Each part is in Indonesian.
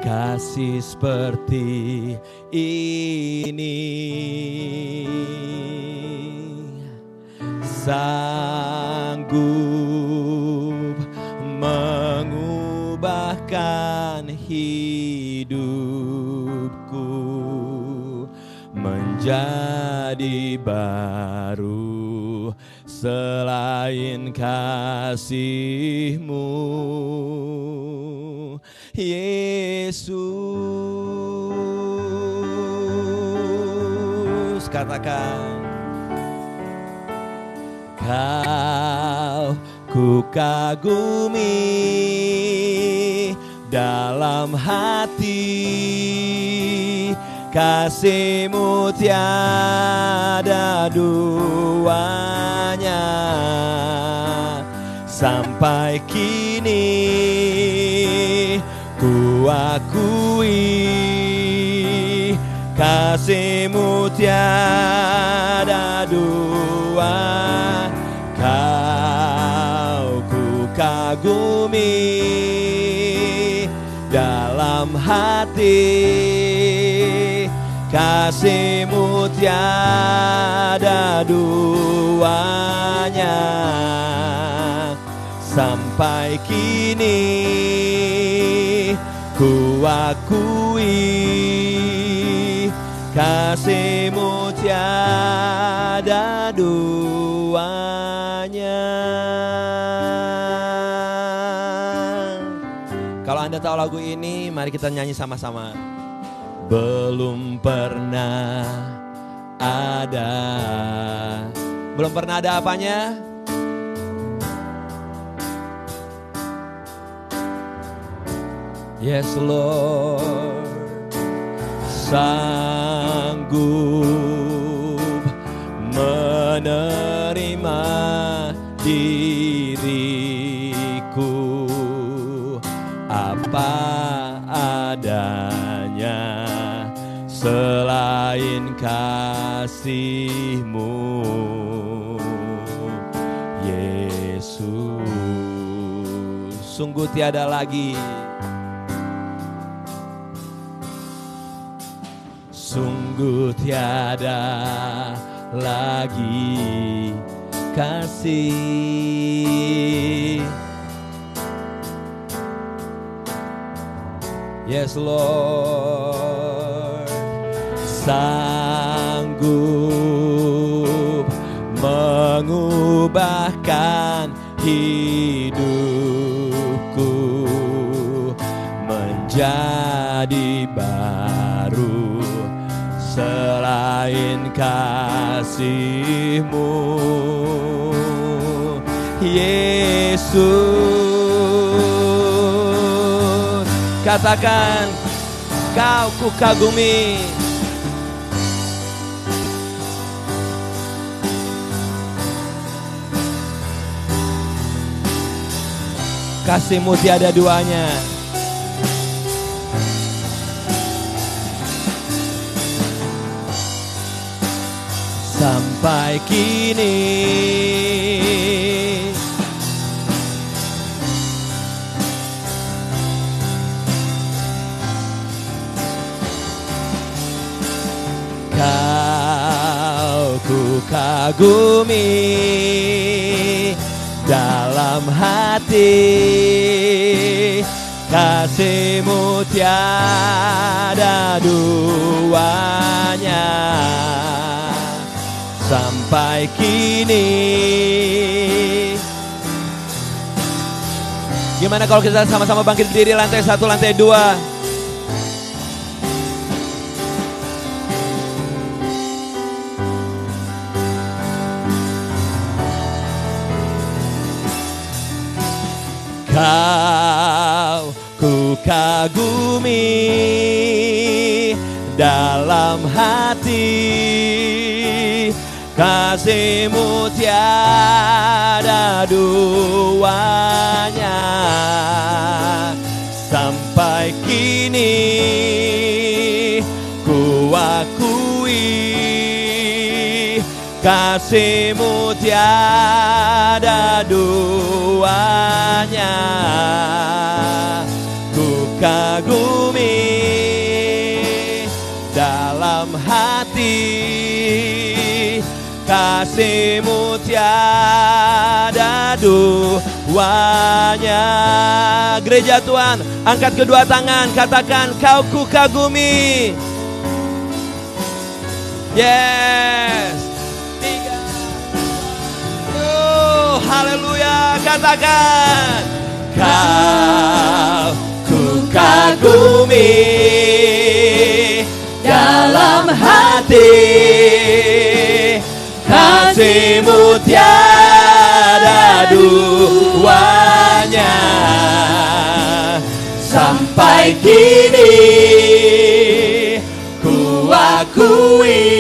kasih seperti ini, sanggup mengubahkan hidupku menjadi baru. Selain kasih-Mu, Yesus. Katakan, Kau ku kagumi dalam hati, kasih-Mu tiada duanya. Sampai kini ku akui, kasih-Mu tiada dua. Kau ku kagumi dalam hati, kasih-Mu tiada duanya. Sampai kini ku akui, kasih-Mu tiada duanya. Kalau Anda tahu lagu ini, mari kita nyanyi sama-sama. Belum pernah ada. Belum pernah ada apanya? Yes Lord, sanggup menerima diriku apa adanya, selain kasih-Mu, Yesus. Sungguh tiada lagi, sungguh tiada lagi kasih. Yes Lord, sanggup mengubahkan hidupku menjadi baru. Selain kasih-Mu, Yesus. Katakan, Kau ku kagumi. Kasih-Mu tiada duanya. Sampai kini Kau ku kagumi dalam hati, kasih-Mu tiada duanya. Sampai kini. Gimana kalau kita sama-sama bangkit berdiri, lantai 1, lantai 2. Kau ku kagumi dalam hati, kasih-Mu tiada duanya. Sampai kini ku akui, kasih-Mu tiada duanya. Ku kagumi kasih-Mu tiada duanya. Gereja Tuhan, angkat kedua tangan, katakan Kau ku kagumi. Yes. 3, haleluya, katakan Kau ku kagumi dalam hati, kasih-Mu tiada duanya. Sampai kini ku akui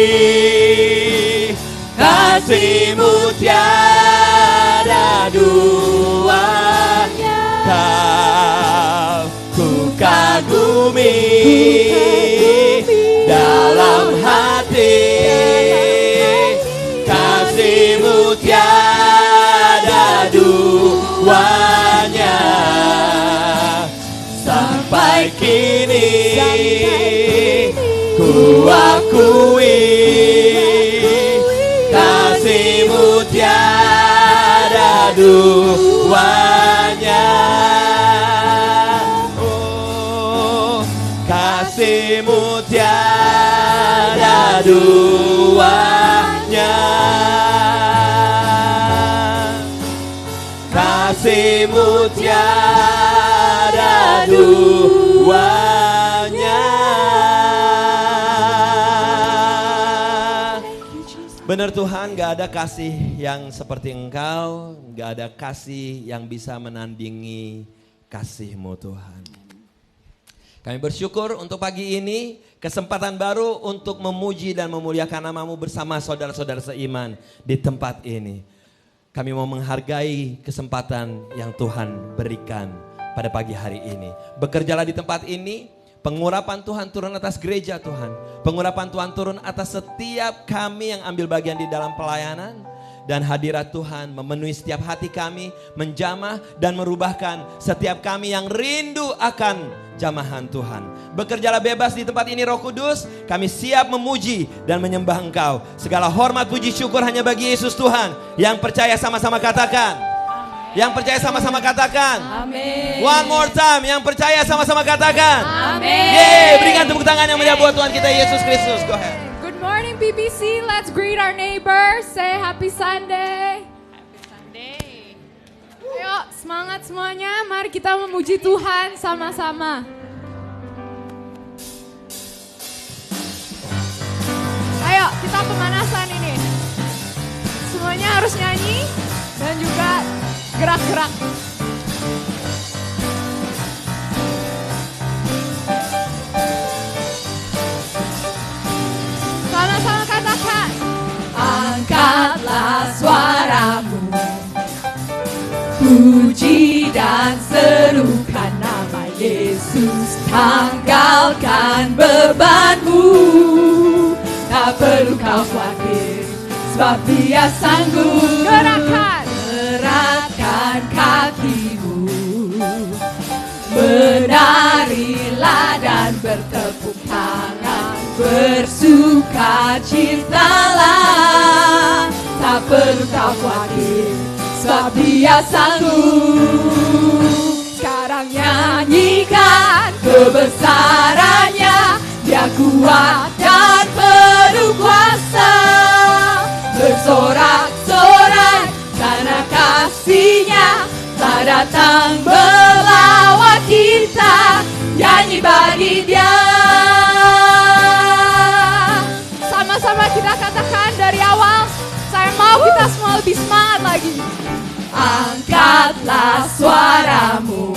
kasih-Mu tiada duanya. Kau ku kagumi dalam hati, kasih-Mu tiada duanya. Sampai kini ku akui kasih-Mu tiada duanya. Oh, kasih-Mu tiada duanya. Kasih-Mu tiada duanya. Benar Tuhan, gak ada kasih yang seperti Engkau, gak ada kasih yang bisa menandingi kasih-Mu Tuhan. Kami bersyukur untuk pagi ini, kesempatan baru untuk memuji dan memuliakan nama-Mu bersama saudara-saudara seiman di tempat ini. Kami mau menghargai kesempatan yang Tuhan berikan pada pagi hari ini. Bekerjalah di tempat ini, pengurapan Tuhan turun atas gereja Tuhan. Pengurapan Tuhan turun atas setiap kami yang ambil bagian di dalam pelayanan. Dan hadirat Tuhan memenuhi setiap hati kami, menjamah dan merubahkan setiap kami yang rindu akan jamahan Tuhan. Bekerjalah bebas di tempat ini Roh Kudus, kami siap memuji dan menyembah Engkau. Segala hormat puji syukur hanya bagi Yesus Tuhan. Yang percaya sama-sama katakan. Yang percaya sama-sama katakan. Amin. One more time, yang percaya sama-sama katakan. Amin. Yeay, berikan tepuk tangan yang meriah buat Tuhan kita Yesus Kristus. Go ahead. Good morning PBC, let's greet our neighbors. Say happy Sunday. Happy Sunday. Ayo semangat semuanya, mari kita memuji Tuhan sama-sama. Ayo kita pemanasan ini. Semuanya harus nyanyi dan juga gerak-gerak. Sama-sama katakan. Angkatlah suaramu, puji dan serukan nama Yesus. Tanggalkan bebanmu, tak perlu kau khawatir, sebab Dia sanggup. Gerakkan kakimu, menarilah dan bertepuk tangan, bersukacitalah, tak perlu kau khawatir, sebab Dia sanggup. Sekarang nyanyikan kebesarannya, Dia kuat dan penuh kuasa. Bersorak-sorai karena kasih-Nya telah datang melawat kita. Nyanyi bagi Dia. Sama-sama kita katakan dari awal. Saya mau kita semua lebih semangat lagi. Angkatlah suaramu,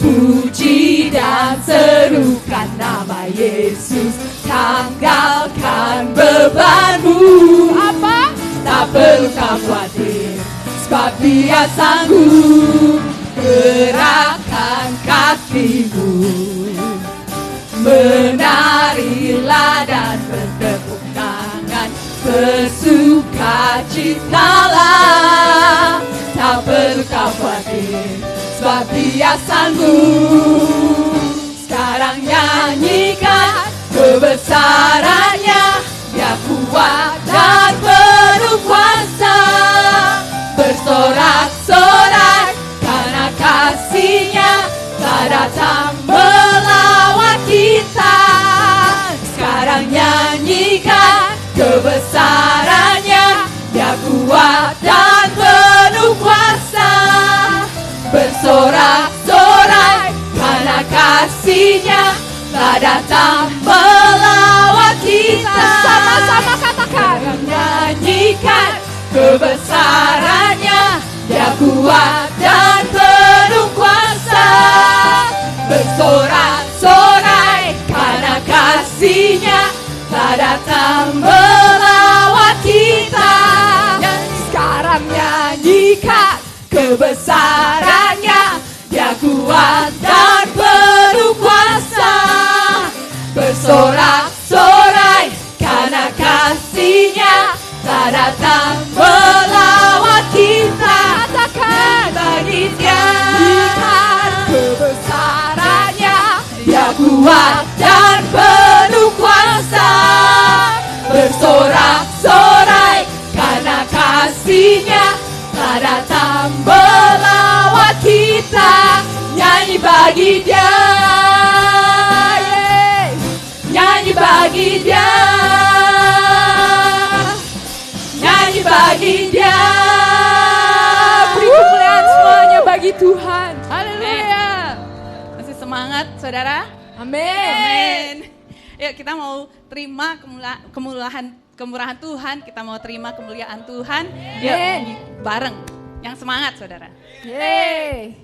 puji dan serukan nama Yesus. Tanggalkan bebanmu, apa? Tak perlu kau khawatir, sebab Dia sanggup. Gerakkan kakimu, menarilah dan bertepuk tangan, bersukacitalah, tak perlu kau khawatir, sebab Dia sanggup. Sekarang nyanyikan kebesarannya, Dia kuat dan telah datang melawat kita. Sekarang nyanyikan kebesarannya, Dia kuat dan penuh kuasa. Bersorak-sorai karena kasih-Nya telah datang melawat kita. Sama-sama katakan. Nyanyikan kebesarannya, Dia kuat dan penuh kuasa. Bersorak-sorai karena kasih-Nya telah datang melawat kita. Dan sekarang nyanyikan kebesarannya, Dia kuat dan penuh kuasa. Bersorak-sorai karena kasih-Nya telah datang melawat kita. Katakan bagi Dia kebesarannya, Dia kuat dan penuh kuasa. Bersorak-sorai karena kasih-Nya telah datang melawat kita. Nyanyi bagi Dia, nyanyi bagi Dia, nyanyi bagi Dia. Beri kemuliaan semuanya bagi Tuhan. Haleluya. Masih semangat saudara? Amin. Yuk kita mau terima kemurahan Tuhan, kita mau terima kemuliaan Tuhan. Yuk nyanyi bareng. Yang semangat saudara. Yeay.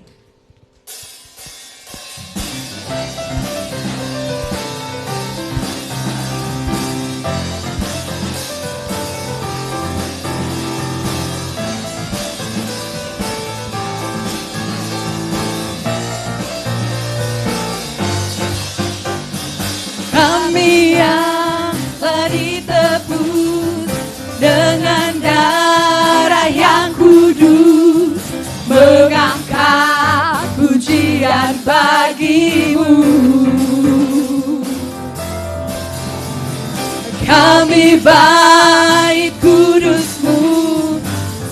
Kami yang telah ditebus dengan darah yang kudus, mengangkat pujian bagi-Mu. Kami bait kudus-Mu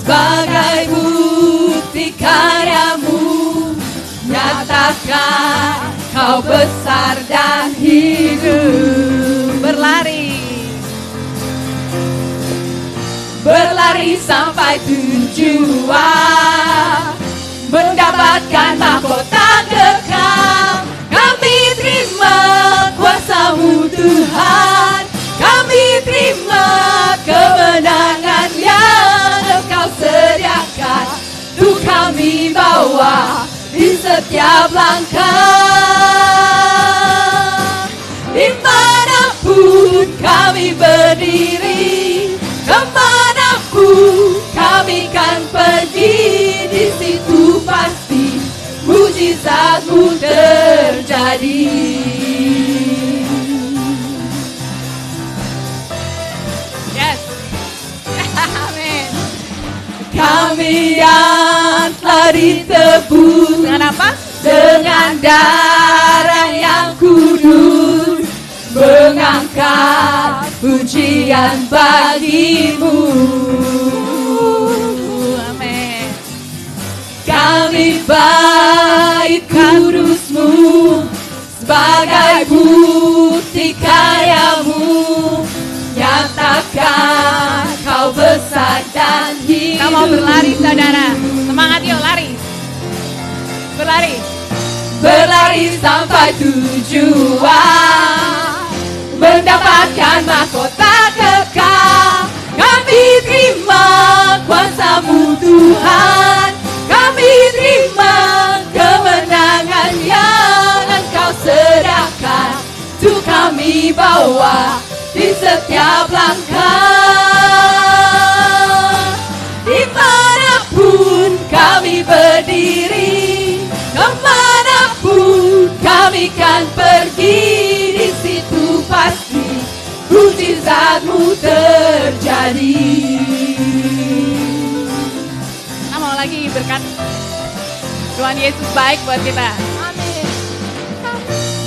sebagai bukti karya-Mu. Nyatakan Kau besar dan hidup. Berlari sampai tujuan, mendapatkan mahkota kekal. Kami terima kuasa-Mu Tuhan, kami terima kemenangan yang Engkau sediakan. Tuh kami bawa di setiap langkah. Dimanapun kami berdiri, kemanapun kami kan pergi, di situ pasti mujizat-Mu terjadi. Yes. Amin. Kami yang telah ditebus dengan apa? Dengan darah yang kudus, mengangkat pujian bagi-Mu. Amin. Kami bait kudus-Mu sebagai bukti karya-Mu. Nyatakan Kau besar dan hidup. Kita mau berlari saudara. Semangat yuk lari. Berlari sampai tujuan, mendapatkan mahkota kekal. Kami terima kuasa-Mu Tuhan, kami terima kemenangan yang Engkau sediakan. Tuh kami bawa di setiap langkah. Dimanapun kami berdiri, kemanapun kami kan pergi, di situ pasti mujizat-Mu terjadi. Kita mau lagi berkat Tuhan Yesus baik buat kita. Amin.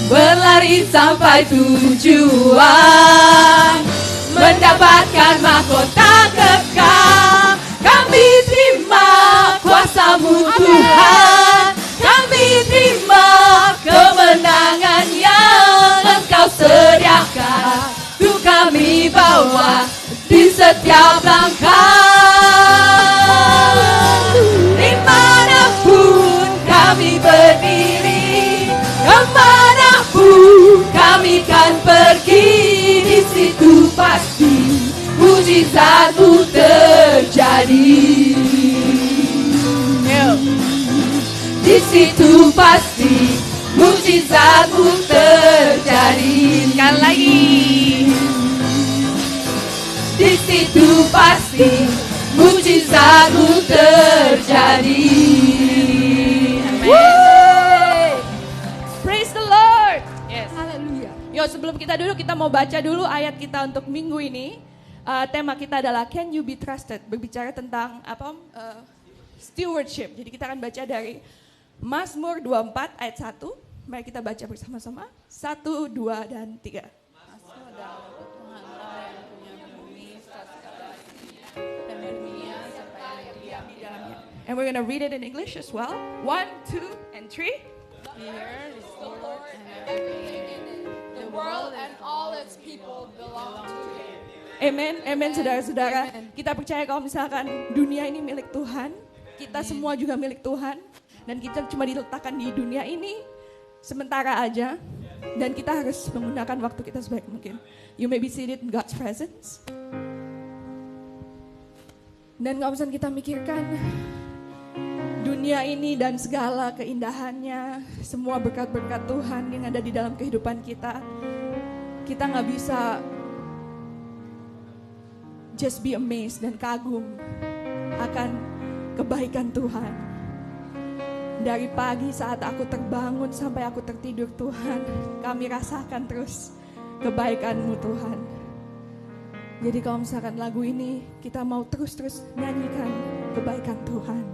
Berlari sampai tujuan, mendapatkan mahkota kekal. Kami terima kuasa-Mu Tuhan, kami terima setiap langkah. Dimanapun kami berdiri, kemanapun kami kan pergi, di situ pasti mujizatmu terjadi. Di situ pasti mujizatmu terjadi. Sekali lagi. Di situ pasti mujizatmu terjadi. Amen. Praise the Lord. Yes. Haleluya. Yo, sebelum kita duduk, kita mau baca dulu ayat kita untuk minggu ini. Tema kita adalah Can You Be Trusted? Berbicara tentang stewardship. Jadi kita akan baca dari Mazmur 24 ayat 1. Mari kita baca bersama-sama. 1, 2, dan 3. And we're going to read it in English as well. 1, 2, and 3. The world and all its people belong to Him. Amen, amen saudara-saudara. Kita percaya kalau misalkan dunia ini milik Tuhan, kita semua juga milik Tuhan. Dan kita cuma diletakkan di dunia ini sementara aja. Dan kita harus menggunakan waktu kita sebaik mungkin. You may be seated in God's presence. Dan kalau misalkan kita mikirkan dunia ini dan segala keindahannya, semua berkat-berkat Tuhan yang ada di dalam kehidupan kita, kita gak bisa just be amazed dan kagum akan kebaikan Tuhan. Dari pagi saat aku terbangun sampai aku tertidur, Tuhan, kami rasakan terus kebaikan-Mu, Tuhan. Jadi kalau misalkan lagu ini kita mau terus-terus nyanyikan kebaikan Tuhan.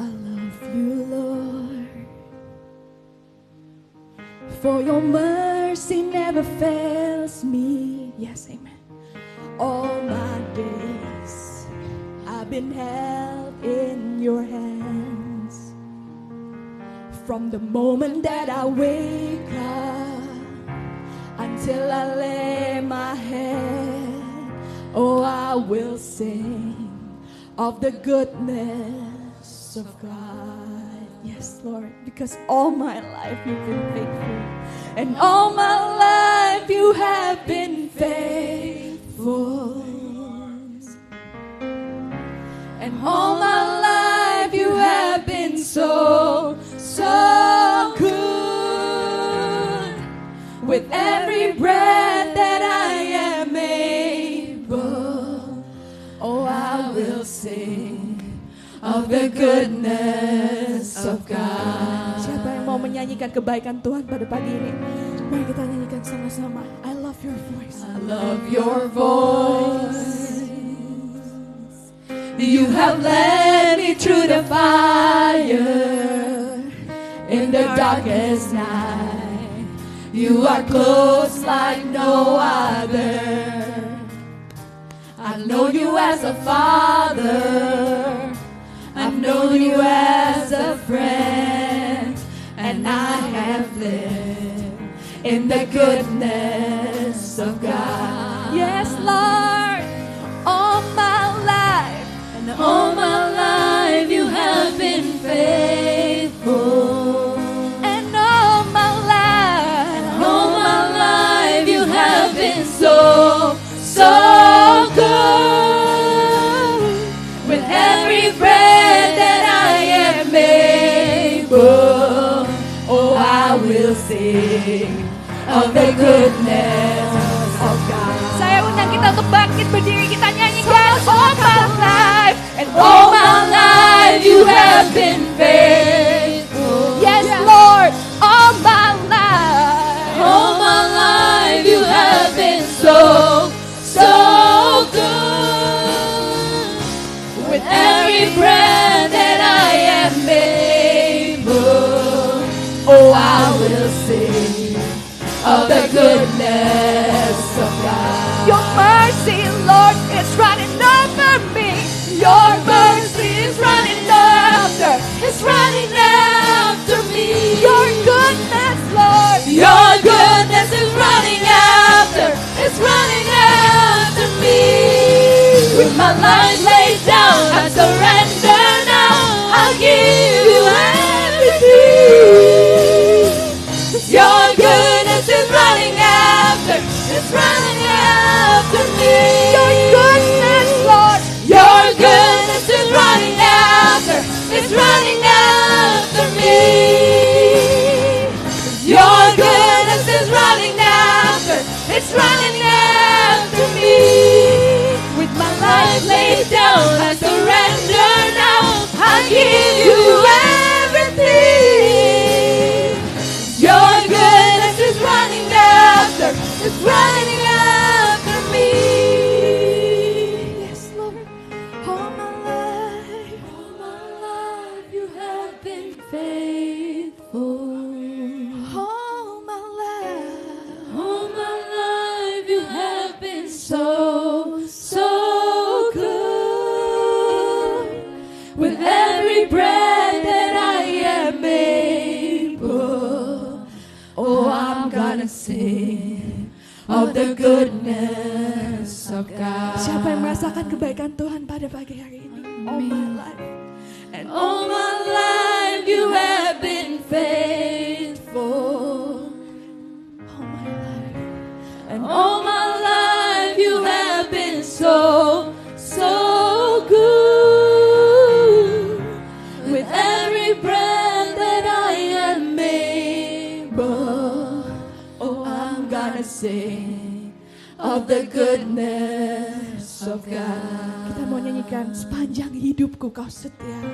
I love you, Lord, for your mercy never fails me. Yes, amen. All my days I've been held in your hands. From the moment that I wake up until I lay my head, oh, I will sing of the goodness of God. Yes, Lord, because all my life you've been faithful. And all my life you have been faithful. And all my life you have been so good. With every breath that I am able, oh, I will sing of the goodness of God. Siapa yang mau menyanyikan kebaikan Tuhan pada pagi ini? Mari kita nyanyikan sama-sama. I love your voice. I love your voice. You have led me through the fire in the darkest night. You are close like no other. I've known you as a father. I've known you as a friend. And I have lived in the goodness of God. Yes, Lord, all my life. And all my life you have been faithful. And all my life you have been so good. With every breath that I am able, oh, I will sing of the goodness of God. Saya undang kita untuk bangkit berdiri, kita nyanyikan all my life. And all my life you have been faithful. Yes, Lord, all my life. All my life you have been so good. With every breath that I am able, oh, I will sing of the goodness of God. Your mercy, Lord, is running over me. Your mercy is running after me. Your With my life laid down, I surrender now. I'll give you everything. Your goodness is running after, it's running after me. Your goodness, Lord. Your goodness is running after, it's running after me. Your goodness is running after, it's running after me. With my life laid down, I surrender now. I give you everything. Your goodness is running after, it's running after me. Yes, Lord. All my life you have been faithful. All my life you have been so, so good. With every breath that I am able, oh, I'm gonna sing of the goodness of God. Siapa yang merasakan kebaikan Tuhan pada pagi hari ini? All my life. And all my life you have been faithful. All my life. And all my life you have been so, so good. With every breath that I am able, oh, I'm gonna sing of the goodness of God. Kita mau nyanyikan sepanjang hidupku kau setia.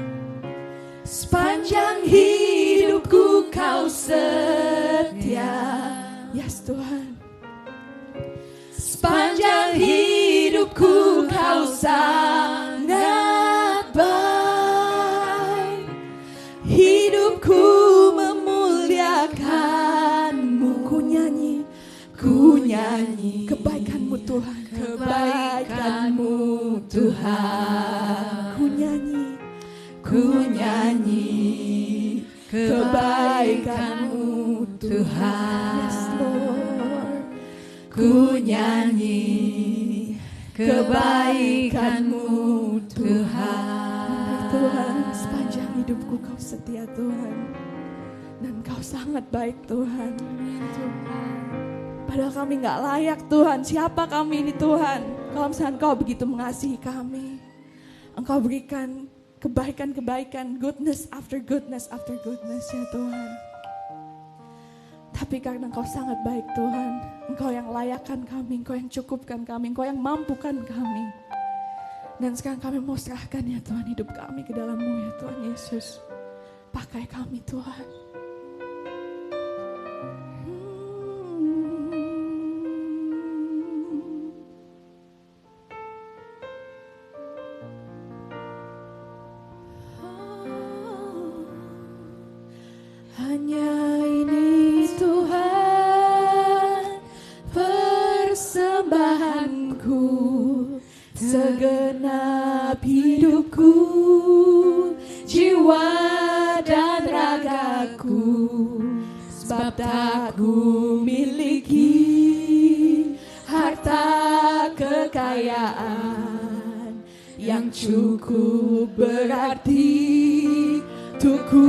Sepanjang hidupku kau setia. Yes, Tuhan. Sepanjang hidupku kau sangat baik. Hidupku memuliakan-Mu. Ku nyanyi kebaikan-Mu Tuhan. Kebaikan-Mu Tuhan. Ku nyanyi kebaikan-Mu Tuhan. Yes, Lord. Ku nyanyi kebaikan-Mu Tuhan. Tuhan, sepanjang hidupku kau setia Tuhan. Dan kau sangat baik Tuhan. Padahal kami gak layak Tuhan. Siapa kami ini Tuhan? Kalau misalnya Engkau begitu mengasihi kami, Engkau berikan kebaikan-kebaikan, goodness after goodness after goodness ya Tuhan. Tapi karena Engkau sangat baik Tuhan, Engkau yang layakkan kami, Engkau yang cukupkan kami, Engkau yang mampukan kami. Dan sekarang kami mau serahkan ya Tuhan hidup kami ke dalam-Mu ya Tuhan Yesus. Pakai kami Tuhan. Hanya ini Tuhan persembahanku, segenap hidupku, jiwa dan ragaku. Sebab tak ku miliki harta kekayaan yang cukup berarti untuk ku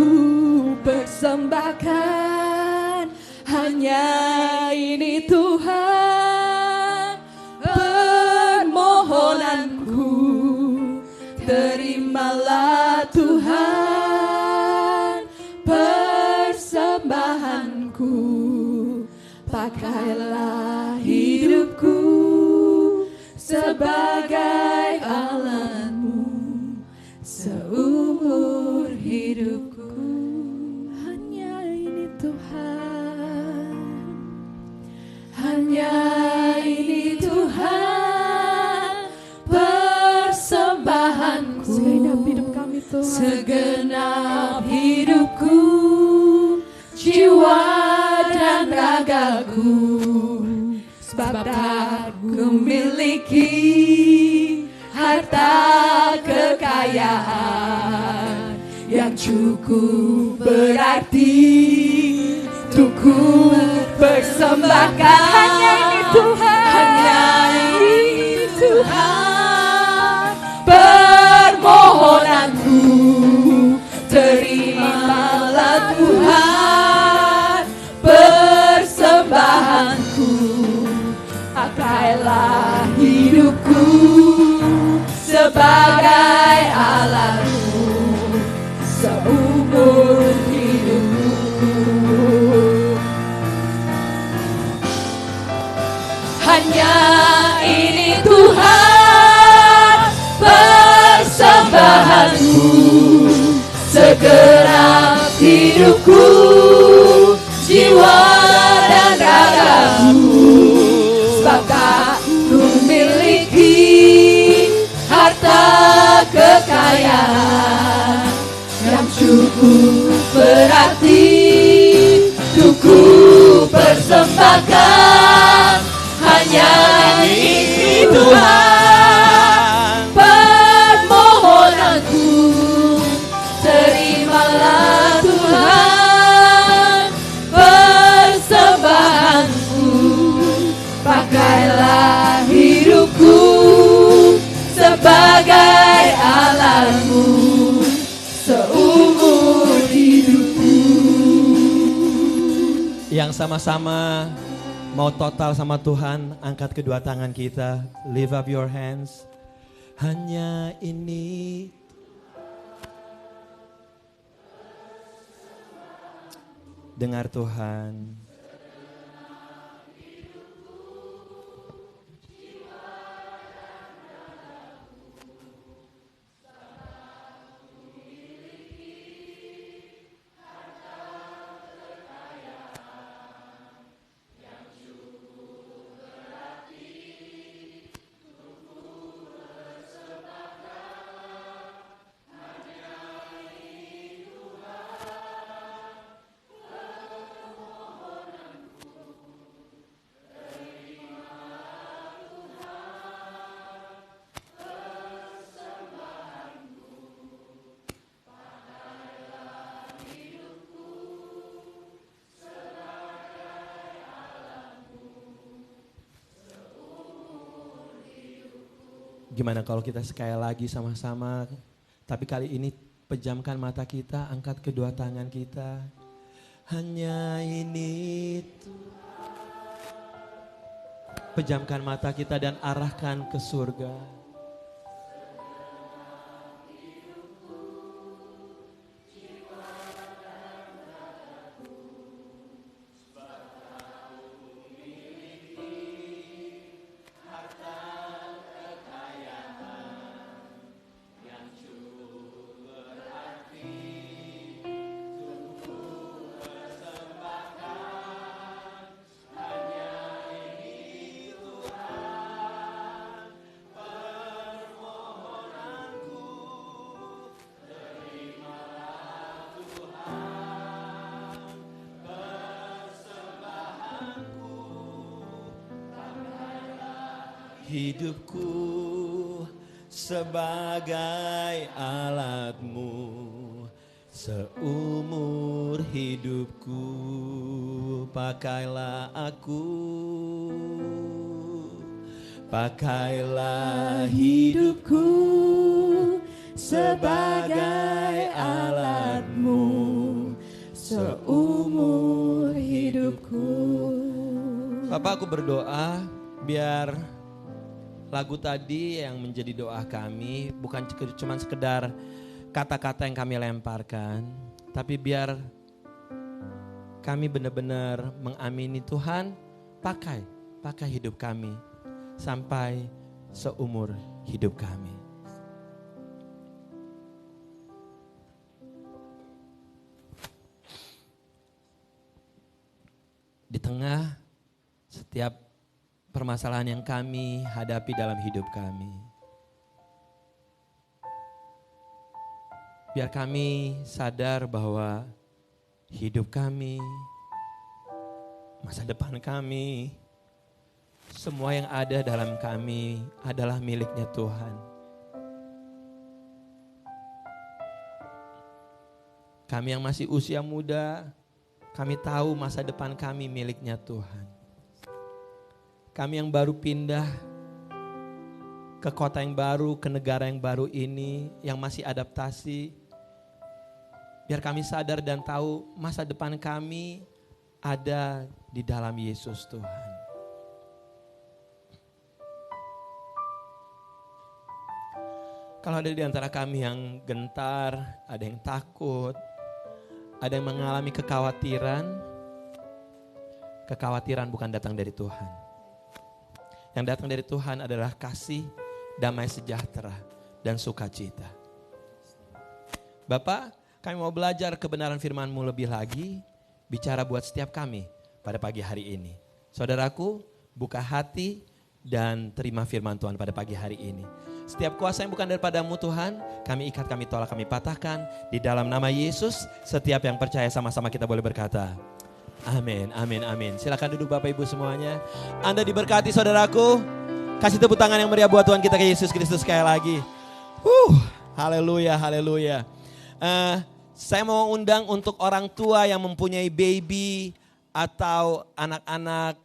persembahkan. Hanya ini Tuhan permohonanku, terimalah Tuhan persembahanku. Pakailah hidupku sebagai alatmu seumur hidupku. Hanya ini Tuhan, hanya ini Tuhan persembahanku. Segenap hidup kami Tuhan, segenap hidupku, jiwa dan ragaku. Sebab tak ku miliki harta kekayaan yang cukup berarti untuk ku persembahkan. Hanya ini Tuhan, hanya ini Tuhan hidupku sebagai alatmu seumur hidupku. Hanya ini Tuhan persembahanku, segenap hidupku, jiwa dan ragaku, sebab ku miliki harta kekayaan yang cukup berarti untuk ku persembahkan. Hanya ini Tuhan permohonanku, terimalah Tuhan persembahanku, pakailah hidupku sebagai alatmu seumur hidupku. Yang sama-sama mau total sama Tuhan, angkat kedua tangan kita, lift up your hands. Hanya ini. Dengar Tuhan. Gimana kalau kita sekali lagi sama-sama, tapi kali ini pejamkan mata kita, angkat kedua tangan kita. Hanya ini Tuhan. Pejamkan mata kita dan arahkan ke surga. Hidupku sebagai alatmu seumur hidupku, pakailah aku, pakailah hidupku sebagai alatmu seumur hidupku. Bapak, aku berdoa biar lagu tadi yang menjadi doa kami bukan cuma sekedar kata-kata yang kami lemparkan, tapi biar kami benar-benar mengamini Tuhan, pakai hidup kami sampai seumur hidup kami. Di tengah setiap permasalahan yang kami hadapi dalam hidup kami, biar kami sadar bahwa hidup kami, masa depan kami, semua yang ada dalam kami adalah miliknya Tuhan. Kami yang masih usia muda, kami tahu masa depan kami miliknya Tuhan. Kami yang baru pindah ke kota yang baru, ke negara yang baru ini, yang masih adaptasi, biar kami sadar dan tahu masa depan kami ada di dalam Yesus Tuhan. Kalau ada di antara kami yang gentar, ada yang takut, ada yang mengalami kekhawatiran, kekhawatiran bukan datang dari Tuhan. Yang datang dari Tuhan adalah kasih, damai sejahtera, dan sukacita. Bapak, kami mau belajar kebenaran firman-Mu lebih lagi, bicara buat setiap kami pada pagi hari ini. Saudaraku, buka hati dan terima firman Tuhan pada pagi hari ini. Setiap kuasa yang bukan daripada-Mu Tuhan, kami ikat, kami tolak, kami patahkan. Di dalam nama Yesus, setiap yang percaya sama-sama kita boleh berkata, amin, amin, amin. Silakan duduk Bapak Ibu semuanya. Anda diberkati saudaraku. Kasih tepuk tangan yang meriah buat Tuhan kita ke Yesus Kristus sekali lagi. Haleluya, haleluya. Saya mau undang untuk orang tua yang mempunyai baby atau anak-anak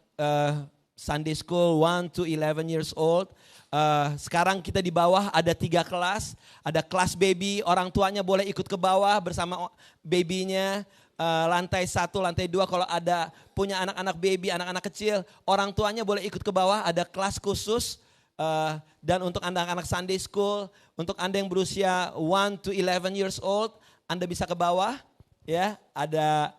Sunday School 1 to 11 years old. Sekarang kita di bawah ada 3 kelas. Ada kelas baby, orang tuanya boleh ikut ke bawah bersama babynya. Lantai 1, lantai 2 kalau ada punya anak-anak baby, anak-anak kecil. Orang tuanya boleh ikut ke bawah, ada kelas khusus. Dan untuk anak-anak Sunday School, untuk Anda yang berusia 1 to 11 years old, Anda bisa ke bawah, ya. Ada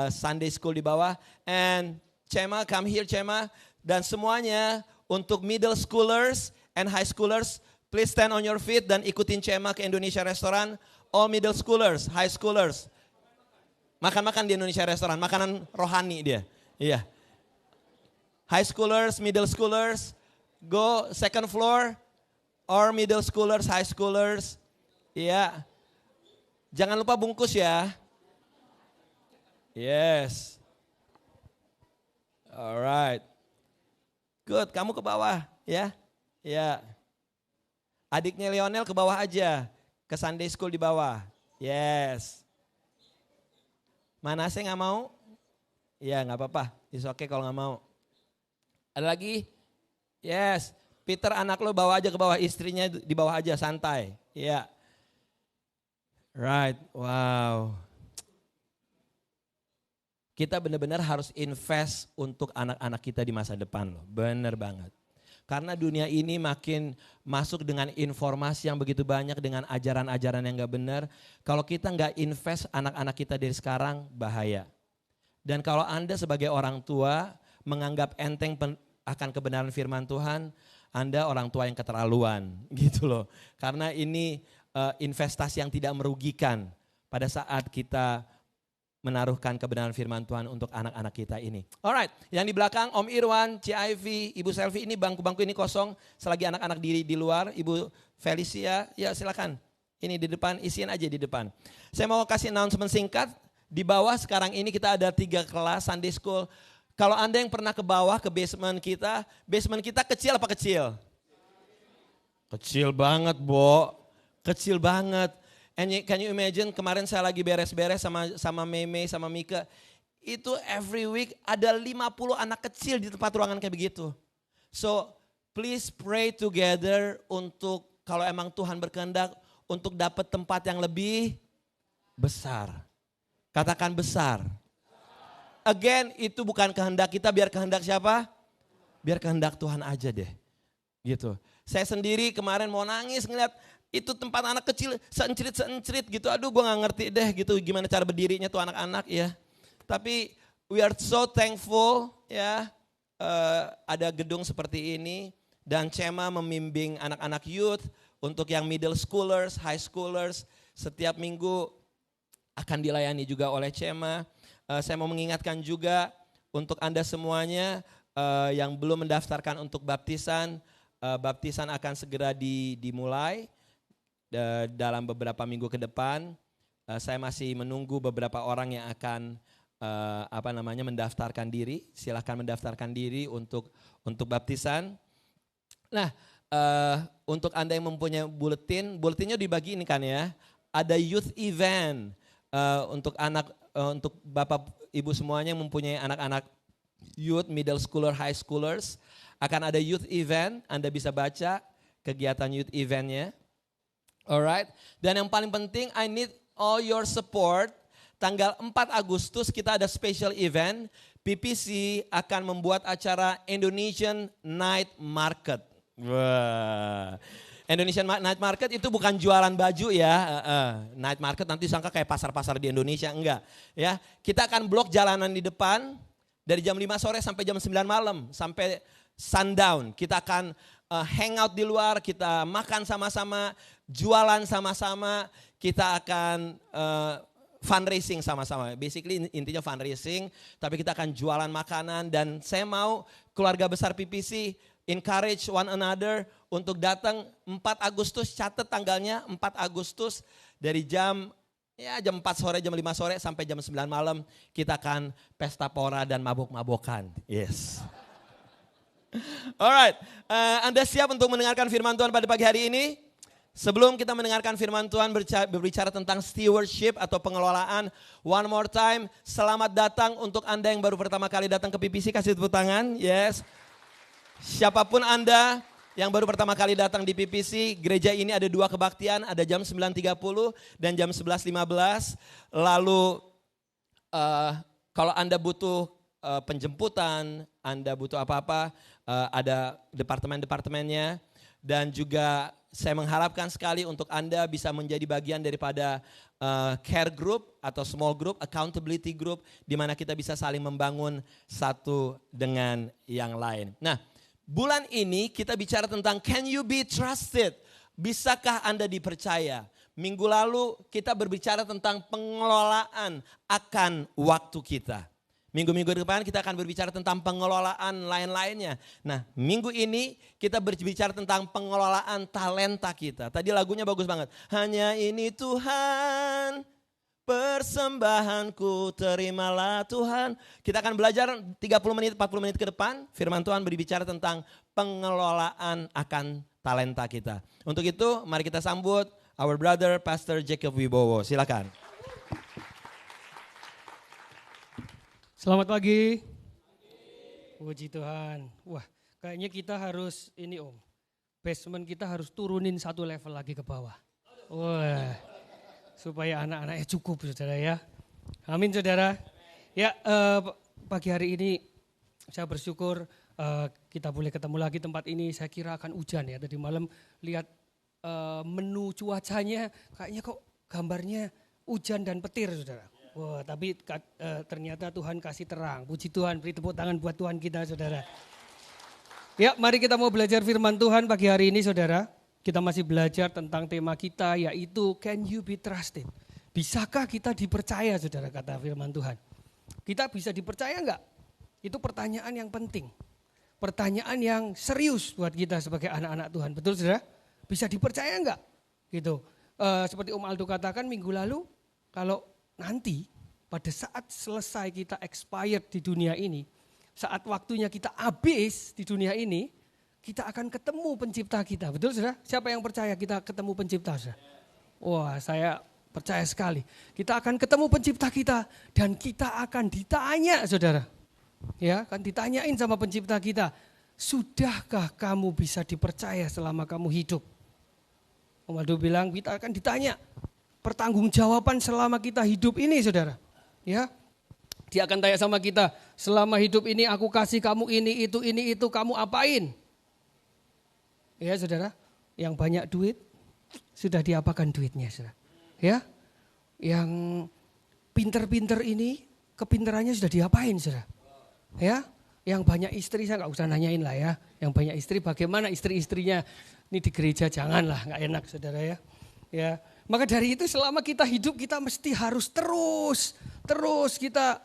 Sunday School di bawah. And Cema, come here Cema. Dan semuanya untuk middle schoolers and high schoolers, please stand on your feet dan ikutin Cema ke Indonesia Restoran. All middle schoolers, high schoolers. Makan-makan di Indonesia Restoran, makanan rohani dia. Iya. High schoolers, middle schoolers, go second floor. Or middle schoolers, high schoolers. Iya. Jangan lupa bungkus ya. Yes. Alright. Good, kamu ke bawah ya. Ya. Adiknya Lionel ke bawah aja. Ke Sunday School di bawah. Yes. Manase gak mau? Ya gak apa-apa. It's okay kalau gak mau. Ada lagi? Yes. Peter anak lo bawa aja ke bawah. Istrinya di bawah aja santai. Ya. Right, wow. Kita benar-benar harus invest untuk anak-anak kita di masa depan loh. Benar banget. Karena dunia ini makin masuk dengan informasi yang begitu banyak, dengan ajaran-ajaran yang gak benar. Kalau kita gak invest anak-anak kita dari sekarang, bahaya. Dan kalau Anda sebagai orang tua menganggap enteng akan kebenaran firman Tuhan, Anda orang tua yang keterlaluan gitu loh. Karena ini investasi yang tidak merugikan pada saat kita menaruhkan kebenaran firman Tuhan untuk anak-anak kita ini. Alright, yang di belakang Om Irwan, Ivy, Ibu Selvi, ini bangku-bangku ini kosong. Selagi anak-anak di luar, Ibu Felicia, ya silakan. Ini di depan, isiin aja di depan. Saya mau kasih announcement singkat. Di bawah sekarang ini kita ada 3 kelas Sunday School. Kalau Anda yang pernah ke bawah, ke basement kita kecil apa kecil? Kecil banget, Bo. Kecil banget. And can you imagine kemarin saya lagi beres-beres sama Meme, sama Mika. Itu every week ada 50 anak kecil di tempat ruangan kayak begitu. So please pray together untuk kalau emang Tuhan berkehendak untuk dapat tempat yang lebih besar. Katakan besar. Again, itu bukan kehendak kita, biar kehendak siapa? Biar kehendak Tuhan aja deh. Gitu. Saya sendiri kemarin mau nangis ngeliat itu tempat anak kecil seencerit gitu. Aduh gue gak ngerti deh gitu gimana cara berdirinya tuh anak-anak ya. Tapi we are so thankful ya ada gedung seperti ini. Dan Cema membimbing anak-anak youth untuk yang middle schoolers, high schoolers. Setiap minggu akan dilayani juga oleh Cema. Saya mau mengingatkan juga untuk Anda semuanya yang belum mendaftarkan untuk baptisan. Baptisan akan segera dimulai. Dalam beberapa minggu ke depan, saya masih menunggu beberapa orang yang akan mendaftarkan diri. Silakan mendaftarkan diri untuk baptisan. Nah, untuk Anda yang mempunyai bulletinnya dibagi ini kan ya. Ada youth event untuk untuk Bapak Ibu semuanya yang mempunyai anak-anak youth, middle schooler, high schoolers. Akan ada youth event, Anda bisa baca kegiatan youth eventnya. Alright, dan yang paling penting I need all your support. Tanggal 4 Agustus kita ada special event. PPC akan membuat acara Indonesian Night Market. Wah. Indonesian Night Market itu bukan jualan baju ya. Night Market nanti sangka kayak pasar-pasar di Indonesia, enggak. Ya, kita akan blok jalanan di depan dari jam 5 sore sampai jam 9 malam sampai sundown. Kita akan hangout di luar, kita makan sama-sama, jualan sama-sama, kita akan fundraising sama-sama. Basically intinya fundraising, tapi kita akan jualan makanan dan saya mau keluarga besar PPC encourage one another untuk datang 4 Agustus, catat tanggalnya 4 Agustus dari jam 4 sore, jam 5 sore sampai jam 9 malam kita akan pesta pora dan mabok-mabokan. Yes. Alright, Anda siap untuk mendengarkan firman Tuhan pada pagi hari ini? Sebelum kita mendengarkan firman Tuhan berbicara tentang stewardship atau pengelolaan, one more time, selamat datang untuk Anda yang baru pertama kali datang ke PPC, kasih tepuk tangan, yes. Siapapun Anda yang baru pertama kali datang di PPC, gereja ini ada 2 kebaktian, ada jam 9.30 dan jam 11.15. Lalu kalau Anda butuh penjemputan, Anda butuh apa-apa, ada departemen-departemennya. Dan juga saya mengharapkan sekali untuk Anda bisa menjadi bagian daripada care group atau small group, accountability group, di mana kita bisa saling membangun satu dengan yang lain. Nah, bulan ini kita bicara tentang can you be trusted? Bisakah Anda dipercaya? Minggu lalu kita berbicara tentang pengelolaan akan waktu kita. Minggu-minggu depan kita akan berbicara tentang pengelolaan lain-lainnya. Nah, minggu ini kita berbicara tentang pengelolaan talenta kita. Tadi lagunya bagus banget. Hanya ini Tuhan, persembahanku, terimalah Tuhan. Kita akan belajar 30 menit, 40 menit ke depan. Firman Tuhan berbicara tentang pengelolaan akan talenta kita. Untuk itu, mari kita sambut our brother Pastor Jacob Wibowo. Silakan. Selamat pagi. Puji Tuhan. Wah, kayaknya kita harus ini basement kita harus turunin 1 level lagi ke bawah. Wah, supaya anak-anaknya cukup saudara ya. Amin saudara. Ya, pagi hari ini saya bersyukur kita boleh ketemu lagi tempat ini. Saya kira akan hujan ya. Tadi malam lihat menu cuacanya kayaknya kok gambarnya hujan dan petir saudara. Wah, tapi ternyata Tuhan kasih terang. Puji Tuhan, beri tepuk tangan buat Tuhan kita saudara. Ya, mari kita mau belajar firman Tuhan pagi hari ini saudara. Kita masih belajar tentang tema kita yaitu can you be trusted? Bisakah kita dipercaya saudara, kata firman Tuhan. Kita bisa dipercaya enggak? Itu pertanyaan yang penting. Pertanyaan yang serius buat kita sebagai anak-anak Tuhan. Betul saudara? Bisa dipercaya enggak? Gitu. Seperti Om Aldo katakan minggu lalu, kalau nanti pada saat selesai kita expired di dunia ini, saat waktunya kita habis di dunia ini, kita akan ketemu pencipta kita. Betul saudara? Siapa yang percaya kita ketemu pencipta saudara? Wah, saya percaya sekali. Kita akan ketemu pencipta kita dan kita akan ditanya saudara. Ya, akan ditanyain sama pencipta kita. Sudahkah kamu bisa dipercaya selama kamu hidup? Om Aldo bilang kita akan ditanya. Pertanggungjawaban selama kita hidup ini saudara. Ya. Dia akan tanya sama kita, selama hidup ini aku kasih kamu ini itu kamu apain? Ya saudara, yang banyak duit sudah diapakan duitnya saudara. Ya. Yang pinter-pinter ini kepinterannya sudah diapain saudara. Ya. Yang banyak istri saya enggak usah nanyain lah ya. Yang banyak istri bagaimana istri-istrinya ini di gereja janganlah, enggak enak saudara ya. Ya. Maka dari itu selama kita hidup kita mesti harus terus kita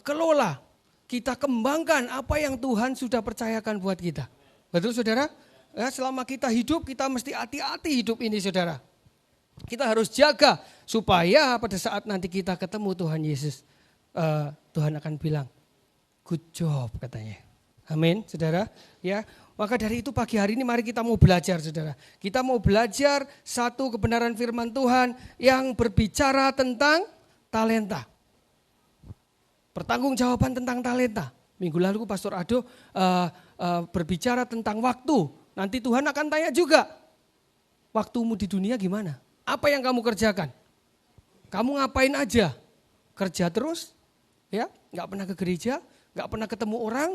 kelola, kita kembangkan apa yang Tuhan sudah percayakan buat kita. Betul saudara? Ya, selama kita hidup kita mesti hati-hati hidup ini saudara. Kita harus jaga supaya pada saat nanti kita ketemu Tuhan Yesus, Tuhan akan bilang, good job katanya. Amin saudara. Ya. Maka dari itu pagi hari ini mari kita mau belajar saudara. Kita mau belajar satu kebenaran firman Tuhan yang berbicara tentang talenta. Pertanggungjawaban tentang talenta. Minggu lalu Pastor Ado berbicara tentang waktu. Nanti Tuhan akan tanya juga. Waktumu di dunia gimana? Apa yang kamu kerjakan? Kamu ngapain aja? Kerja terus? Ya, enggak pernah ke gereja, enggak pernah ketemu orang?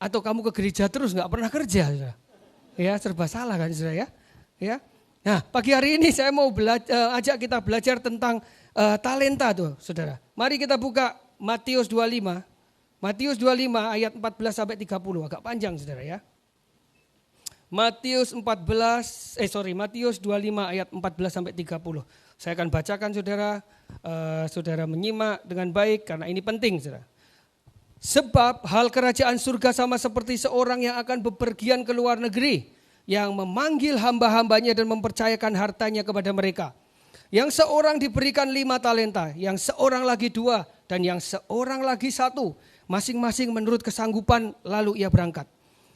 Atau kamu ke gereja terus nggak pernah kerja, Ya, serba salah kan saudara ya. Ya. Nah, pagi hari ini saya mau ajak kita belajar tentang talenta tuh, saudara. Mari kita buka Matius 25. Matius 25 ayat 14 sampai 30, agak panjang saudara ya. Matius 25 ayat 14 sampai 30. Saya akan bacakan saudara, saudara menyimak dengan baik karena ini penting saudara. Sebab hal kerajaan surga sama seperti seorang yang akan bepergian ke luar negeri, yang memanggil hamba-hambanya dan mempercayakan hartanya kepada mereka. Yang seorang diberikan 5 talenta, yang seorang lagi 2, dan yang seorang lagi 1, masing-masing menurut kesanggupan, lalu ia berangkat.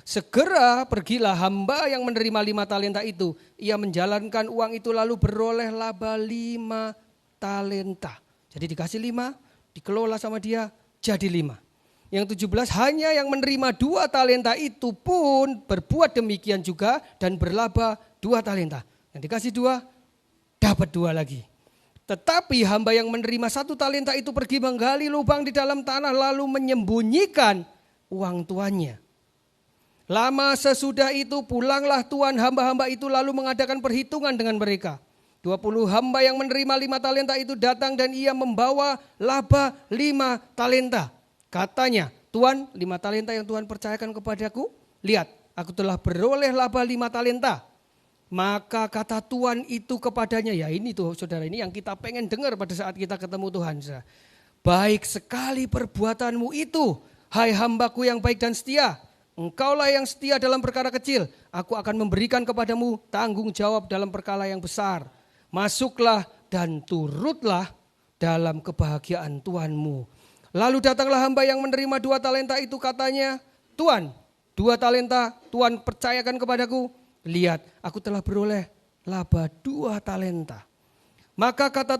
Segera pergilah hamba yang menerima 5 talenta itu. Ia menjalankan uang itu lalu beroleh laba 5 talenta. Jadi dikasih 5, dikelola sama dia, jadi 5. Yang 17, hanya yang menerima 2 talenta itu pun berbuat demikian juga dan berlaba 2 talenta. Yang dikasih 2, dapat 2 lagi. Tetapi hamba yang menerima 1 talenta itu pergi menggali lubang di dalam tanah lalu menyembunyikan uang tuannya. Lama sesudah itu pulanglah tuan hamba-hamba itu lalu mengadakan perhitungan dengan mereka. 20 hamba yang menerima 5 talenta itu datang dan ia membawa laba 5 talenta. Katanya, Tuan, 5 talenta yang Tuhan percayakan kepadaku, lihat, aku telah beroleh laba 5 talenta. Maka kata Tuhan itu kepadanya, ya ini tuh saudara, ini yang kita pengen dengar pada saat kita ketemu Tuhan. Saudara. Baik sekali perbuatanmu itu, hai hambaku yang baik dan setia. Engkaulah yang setia dalam perkara kecil, aku akan memberikan kepadamu tanggung jawab dalam perkara yang besar. Masuklah dan turutlah dalam kebahagiaan Tuhanmu. Lalu datanglah hamba yang menerima 2 talenta itu, katanya, Tuan, 2 talenta Tuhan percayakan kepadaku. Lihat, aku telah beroleh laba 2 talenta. Maka kata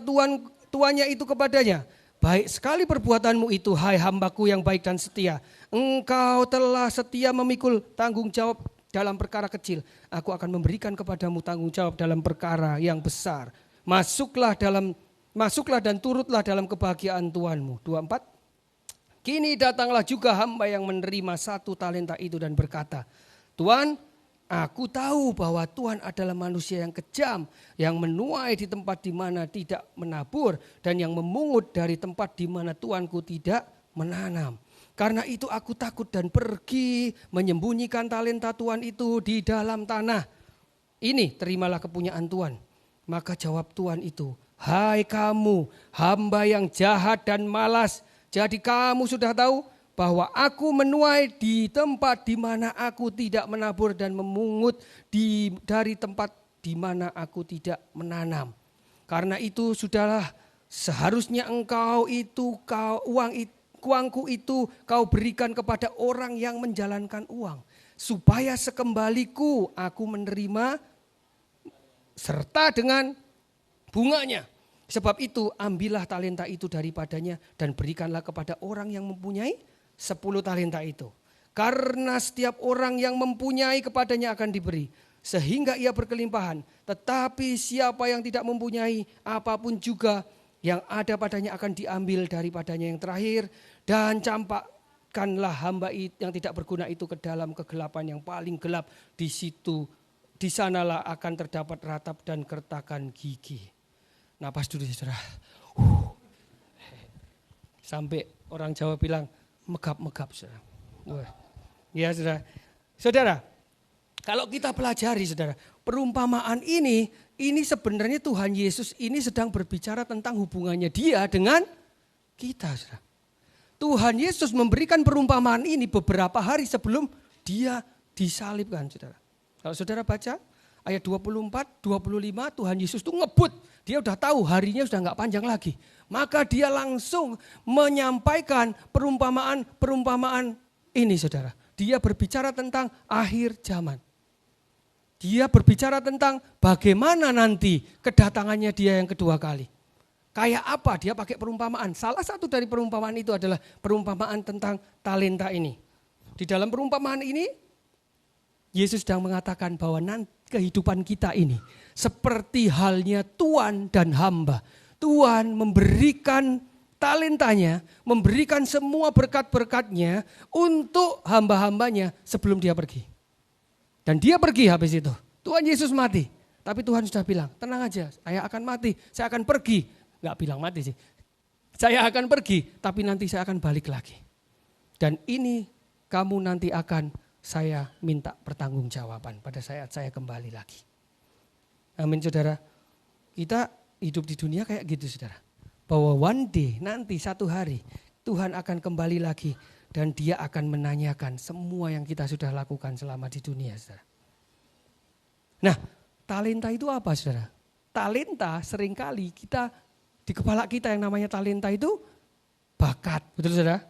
tuannya itu kepadanya, baik sekali perbuatanmu itu, hai hambaku yang baik dan setia. Engkau telah setia memikul tanggung jawab dalam perkara kecil. Aku akan memberikan kepadamu tanggung jawab dalam perkara yang besar. Masuklah dan turutlah dalam kebahagiaan Tuhanmu. 24. Kini datanglah juga hamba yang menerima 1 talenta itu dan berkata, Tuan, aku tahu bahwa Tuhan adalah manusia yang kejam, yang menuai di tempat di mana tidak menabur, dan yang memungut dari tempat di mana Tuanku tidak menanam. Karena itu aku takut dan pergi menyembunyikan talenta Tuhan itu di dalam tanah. Ini terimalah kepunyaan Tuhan. Maka jawab Tuhan itu, hai kamu, hamba yang jahat dan malas. Jadi kamu sudah tahu bahwa aku menuai di tempat di mana aku tidak menabur dan memungut dari tempat di mana aku tidak menanam. Karena itu sudahlah seharusnya uangku itu kau berikan kepada orang yang menjalankan uang. Supaya sekembaliku aku menerima serta dengan bunganya. Sebab itu ambillah talenta itu daripadanya dan berikanlah kepada orang yang mempunyai 10 talenta itu. Karena setiap orang yang mempunyai kepadanya akan diberi, sehingga ia berkelimpahan. Tetapi siapa yang tidak mempunyai apapun juga yang ada padanya akan diambil daripadanya yang terakhir. Dan campakkanlah hamba yang tidak berguna itu ke dalam kegelapan yang paling gelap. Di sanalah akan terdapat ratap dan kertakan gigi. Napas dulu saudara. Sampai orang Jawa bilang megap-megap saudara. Ya saudara. Saudara, kalau kita pelajari saudara, perumpamaan ini sebenarnya Tuhan Yesus ini sedang berbicara tentang hubungannya dia dengan kita saudara. Tuhan Yesus memberikan perumpamaan ini beberapa hari sebelum dia disalibkan saudara. Kalau saudara baca ayat 24, 25 Tuhan Yesus itu ngebut. Dia udah tahu harinya sudah enggak panjang lagi. Maka dia langsung menyampaikan perumpamaan ini saudara. Dia berbicara tentang akhir zaman. Dia berbicara tentang bagaimana nanti kedatangannya dia yang kedua kali. Kayak apa dia pakai perumpamaan. Salah satu dari perumpamaan itu adalah perumpamaan tentang talenta ini. Di dalam perumpamaan ini Yesus sedang mengatakan bahwa nanti kehidupan kita ini seperti halnya tuan dan hamba. Tuhan memberikan talentanya, memberikan semua berkat-berkatnya untuk hamba-hambanya sebelum dia pergi. Dan dia pergi habis itu. Tuhan Yesus mati. Tapi Tuhan sudah bilang, tenang aja, saya akan mati, saya akan pergi. Enggak bilang mati sih. Saya akan pergi, tapi nanti saya akan balik lagi. Dan ini kamu nanti akan saya minta pertanggungjawaban pada saat saya kembali lagi. Amin saudara. Kita hidup di dunia kayak gitu saudara. Bahwa one day, nanti satu hari Tuhan akan kembali lagi dan dia akan menanyakan semua yang kita sudah lakukan selama di dunia saudara. Nah, talenta itu apa saudara? Talenta seringkali kita di kepala kita yang namanya talenta itu bakat, betul saudara?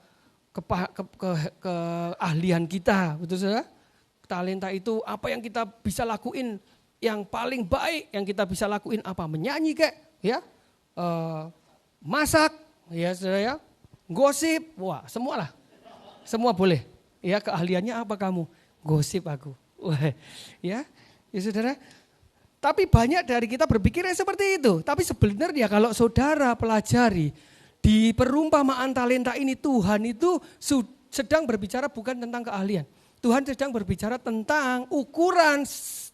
Keahlian kita, betul saudara? Talenta itu apa yang kita bisa lakuin yang paling baik yang kita bisa lakuin apa? Menyanyi kek, ya, masak, ya saudara ya, gosip, wah semualah, semua boleh. Ya keahliannya apa kamu? Gosip aku, wah, ya saudara. Tapi banyak dari kita berpikirnya seperti itu. Tapi sebenarnya kalau saudara pelajari di perumpamaan talenta ini Tuhan itu sedang berbicara bukan tentang keahlian. Tuhan sedang berbicara tentang ukuran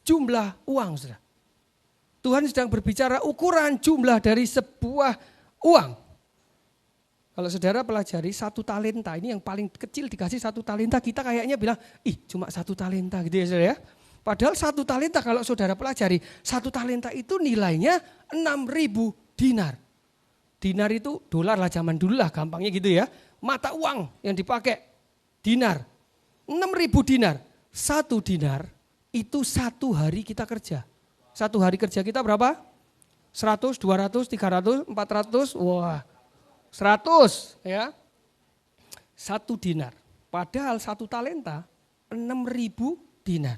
jumlah uang. Saudara. Tuhan sedang berbicara ukuran jumlah dari sebuah uang. Kalau saudara pelajari 1 talenta, ini yang paling kecil dikasih 1 talenta, kita kayaknya bilang, cuma 1 talenta gitu ya saudara ya. Padahal 1 talenta kalau saudara pelajari, 1 talenta itu nilainya 6.000 dinar. Dinar itu dolar lah zaman dulu lah gampangnya gitu ya. Mata uang yang dipakai, dinar. 6.000 dinar, 1 dinar itu 1 hari kita kerja. 1 hari kerja kita berapa? 100, 200, 300, 400, wah 100 ya. 1 dinar. Padahal 1 talenta 6.000 dinar.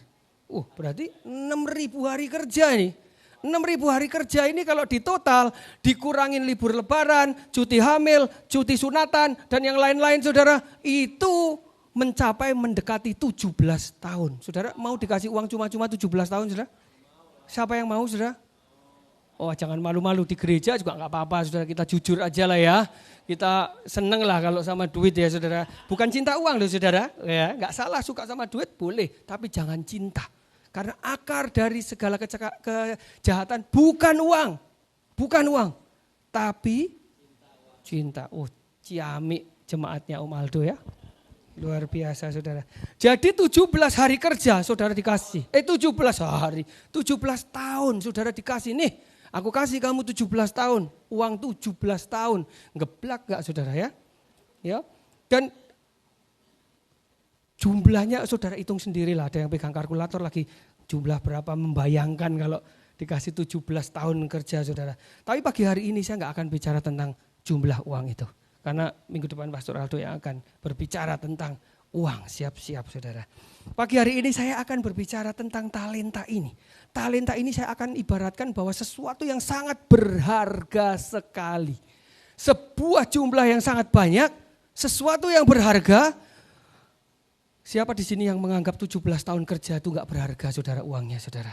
Berarti 6.000 hari kerja ini. 6.000 hari kerja ini kalau ditotal, dikurangin libur lebaran, cuti hamil, cuti sunatan, dan yang lain-lain saudara, itu mencapai mendekati 17 tahun. Saudara mau dikasih uang cuma-cuma 17 tahun saudara? Siapa yang mau saudara? Jangan malu-malu di gereja juga gak apa-apa saudara, kita jujur aja lah ya. Kita seneng lah kalau sama duit ya saudara. Bukan cinta uang loh saudara, ya gak salah suka sama duit boleh, tapi jangan cinta. Karena akar dari segala kejahatan bukan uang, tapi cinta. Ciamik jemaatnya Om Aldo ya. Luar biasa saudara. Jadi 17 hari kerja saudara dikasih. 17 hari, 17 tahun saudara dikasih nih. Aku kasih kamu 17 tahun, uang 17 tahun. Ngeblak gak saudara ya? Ya. Dan jumlahnya saudara hitung sendirilah, ada yang pegang kalkulator lagi jumlah berapa, membayangkan kalau dikasih 17 tahun kerja saudara. Tapi pagi hari ini saya gak akan bicara tentang jumlah uang itu. Karena minggu depan Pastor Aldo yang akan berbicara tentang uang, siap-siap saudara. Pagi hari ini saya akan berbicara tentang talenta ini. Talenta ini saya akan ibaratkan bahwa sesuatu yang sangat berharga sekali. Sebuah jumlah yang sangat banyak, sesuatu yang berharga. Siapa di sini yang menganggap 17 tahun kerja itu enggak berharga saudara uangnya saudara?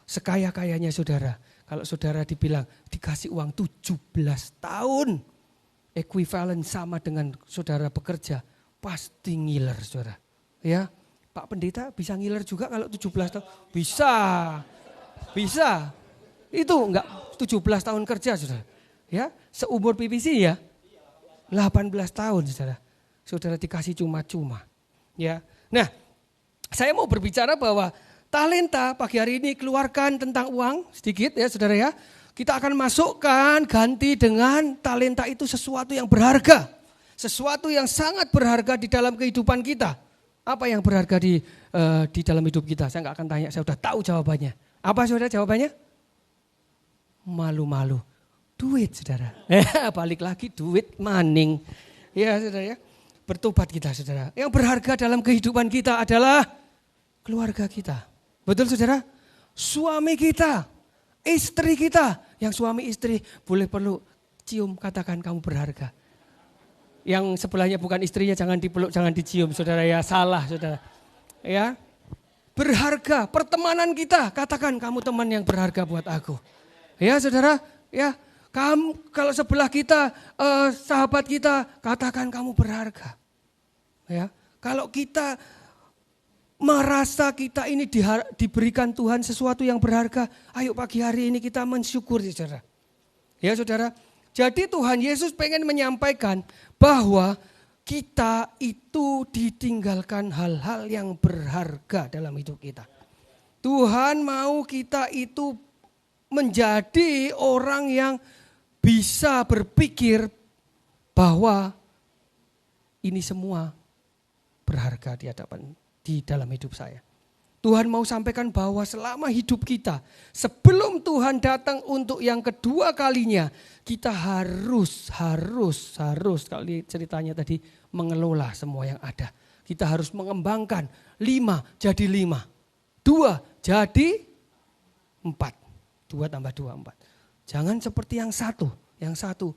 Sekaya-kayanya saudara, kalau saudara dibilang dikasih uang 17 tahun, ekuivalen sama dengan saudara bekerja, pasti ngiler saudara. Ya, Pak Pendeta bisa ngiler juga kalau 17 tahun? Bisa. Itu enggak 17 tahun kerja saudara. Ya, seumur PPC ya, 18 tahun saudara. Saudara dikasih cuma-cuma. Ya, nah saya mau berbicara bahwa talenta pagi hari ini keluarkan tentang uang sedikit ya saudara ya. Kita akan masukkan ganti dengan talenta itu sesuatu yang berharga. Sesuatu yang sangat berharga di dalam kehidupan kita. Apa yang berharga di dalam hidup kita? Saya gak akan tanya, saya sudah tahu jawabannya. Apa saudara jawabannya? Malu-malu. Duit saudara. Balik lagi duit, maning. Ya saudara ya. Bertobat kita saudara. Yang berharga dalam kehidupan kita adalah keluarga kita. Betul saudara? Suami kita, istri kita. Yang suami istri boleh perlu cium, katakan kamu berharga. Yang sebelahnya bukan istrinya jangan dipeluk, jangan dicium saudara ya. Salah saudara. Ya. Berharga, pertemanan kita, katakan kamu teman yang berharga buat aku. Ya saudara, ya. Kamu kalau sebelah kita, sahabat kita, katakan kamu berharga. Ya, kalau kita merasa kita ini diberikan Tuhan sesuatu yang berharga, ayo pagi hari ini kita mensyukuri saudara. Ya saudara, jadi Tuhan Yesus pengen menyampaikan bahwa kita itu ditinggalkan hal-hal yang berharga dalam hidup kita. Tuhan mau kita itu menjadi orang yang bisa berpikir bahwa ini semua berharga di dalam hidup saya. Tuhan mau sampaikan bahwa selama hidup kita, sebelum Tuhan datang untuk yang kedua kalinya, kita harus kali ceritanya tadi mengelola semua yang ada. Kita harus mengembangkan 5 jadi 5, 2 jadi 4, 2 tambah 2 4. Jangan seperti yang satu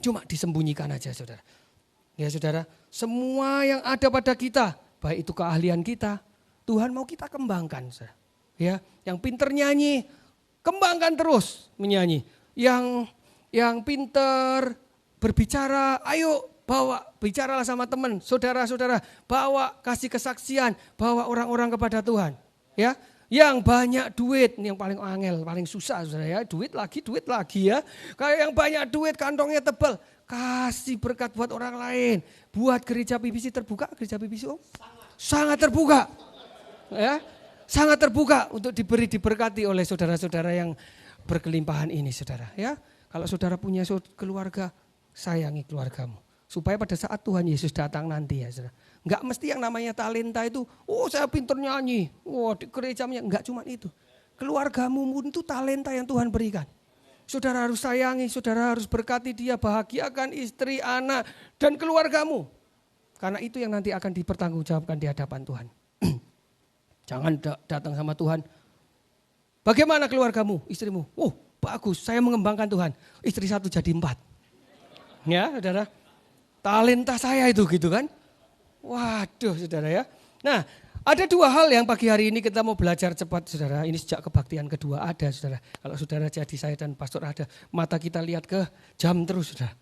cuma disembunyikan aja saudara. Ya saudara, semua yang ada pada kita, baik itu keahlian kita, Tuhan mau kita kembangkan. Saudara. Ya, yang pinter nyanyi, kembangkan terus menyanyi. Yang pinter berbicara, ayo bawa, bicaralah sama teman, saudara-saudara, bawa kasih kesaksian, bawa orang-orang kepada Tuhan. Ya, yang banyak duit, ini yang paling angel, paling susah saudara ya, duit lagi ya. Kayak yang banyak duit, kantongnya tebal, kasih berkat buat orang lain. Buat gereja PBC terbuka, gereja PBC Om? Sangat terbuka. Ya, sangat terbuka untuk diberkati oleh saudara-saudara yang berkelimpahan ini saudara. Ya, kalau saudara punya keluarga, sayangi keluargamu. Supaya pada saat Tuhan Yesus datang nanti ya saudara. Enggak mesti yang namanya talenta itu, oh saya pintar nyanyi, di gereja enggak cuma itu. Keluargamu itu talenta yang Tuhan berikan. Saudara harus sayangi, saudara harus berkati dia, bahagiakan istri, anak, dan keluargamu. Karena itu yang nanti akan dipertanggungjawabkan di hadapan Tuhan. Jangan datang sama Tuhan. Bagaimana keluargamu, istrimu? Oh bagus, saya mengembangkan Tuhan. Istri 1 jadi 4. Ya saudara, talenta saya itu gitu kan. Waduh saudara ya. Nah ada 2 hal yang pagi hari ini kita mau belajar cepat saudara. Ini sejak kebaktian kedua ada saudara. Kalau saudara jadi saya dan pastor ada, mata kita lihat ke jam terus saudara.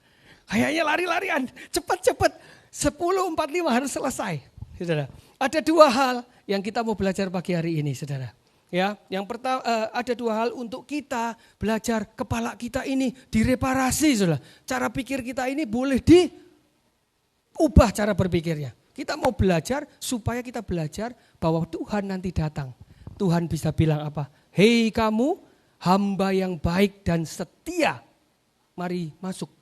Kayaknya lari-larian, cepat-cepat 10.45 harus selesai saudara. Ada 2 hal yang kita mau belajar pagi hari ini saudara. Ya, yang pertama ada 2 hal untuk kita belajar kepala kita ini direparasi saudara. Cara pikir kita ini boleh diubah cara berpikirnya. Kita mau belajar supaya kita belajar bahwa Tuhan nanti datang. Tuhan bisa bilang apa? Hei kamu hamba yang baik dan setia. Mari masuk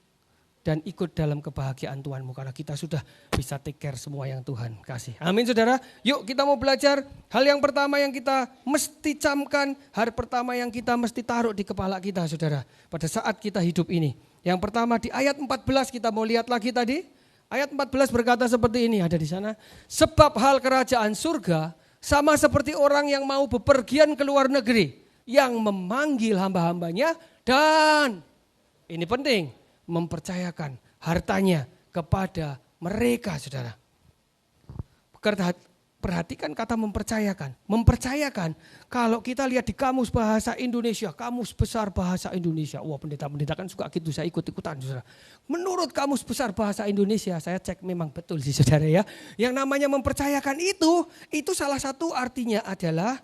dan ikut dalam kebahagiaan Tuhanmu. Karena kita sudah bisa take care semua yang Tuhan kasih. Amin saudara. Yuk kita mau belajar. Hal yang pertama yang kita mesti camkan. Hal pertama yang kita mesti taruh di kepala kita saudara. Pada saat kita hidup ini. Yang pertama di ayat 14 kita mau lihat lagi tadi. Ayat 14 berkata seperti ini, ada di sana. Sebab hal kerajaan surga sama seperti orang yang mau bepergian ke luar negeri. Yang memanggil hamba-hambanya dan, ini penting, mempercayakan hartanya kepada mereka saudara. Perhatikan kata mempercayakan. Mempercayakan, kalau kita lihat di kamus bahasa Indonesia, kamus besar bahasa Indonesia. Wah pendeta-pendeta kan suka gitu, saya ikut-ikutan saudara. Menurut kamus besar bahasa Indonesia, saya cek memang betul sih saudara ya. Yang namanya mempercayakan itu salah satu artinya adalah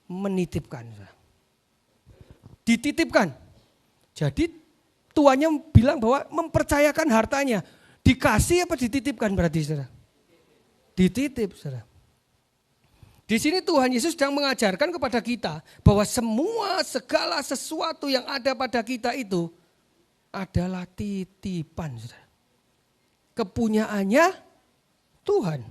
menitipkan. Saudara. Dititipkan. Jadi tuannya bilang bahwa mempercayakan hartanya. Dikasih apa dititipkan berarti saudara? Dititip saudara. Di sini Tuhan Yesus sedang mengajarkan kepada kita bahwa segala sesuatu yang ada pada kita itu adalah titipan saudara. Kepunyaannya Tuhan.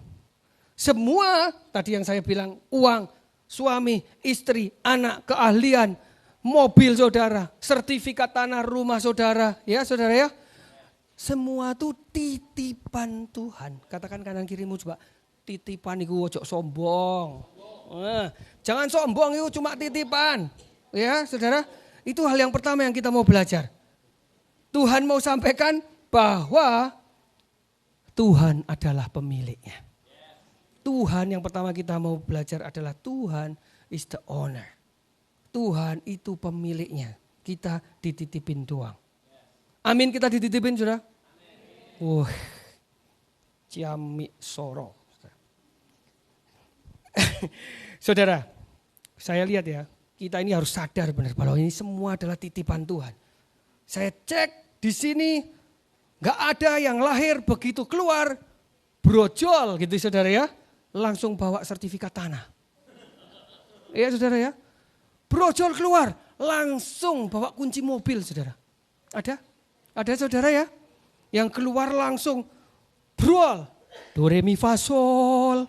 Semua tadi yang saya bilang uang, suami, istri, anak, keahlian, mobil saudara, sertifikat tanah rumah saudara, ya saudara ya. Semua itu titipan Tuhan. Katakan kanan kirimu coba, titipan itu ojo sombong. Jangan sombong itu cuma titipan. Ya saudara, itu hal yang pertama yang kita mau belajar. Tuhan mau sampaikan bahwa Tuhan adalah pemiliknya. Tuhan yang pertama kita mau belajar adalah Tuhan is the owner. Tuhan itu pemiliknya. Kita dititipin doang. Amin, kita dititipin saudara. Ciamik soro. Saudara, saya lihat ya, kita ini harus sadar benar bahwa ini semua adalah titipan Tuhan. Saya cek di sini nggak ada yang lahir begitu keluar brojol gitu saudara ya, langsung bawa sertifikat tanah. Iya saudara ya, brojol keluar langsung bawa kunci mobil saudara. Ada saudara ya, yang keluar langsung brol, do re mi fa sol,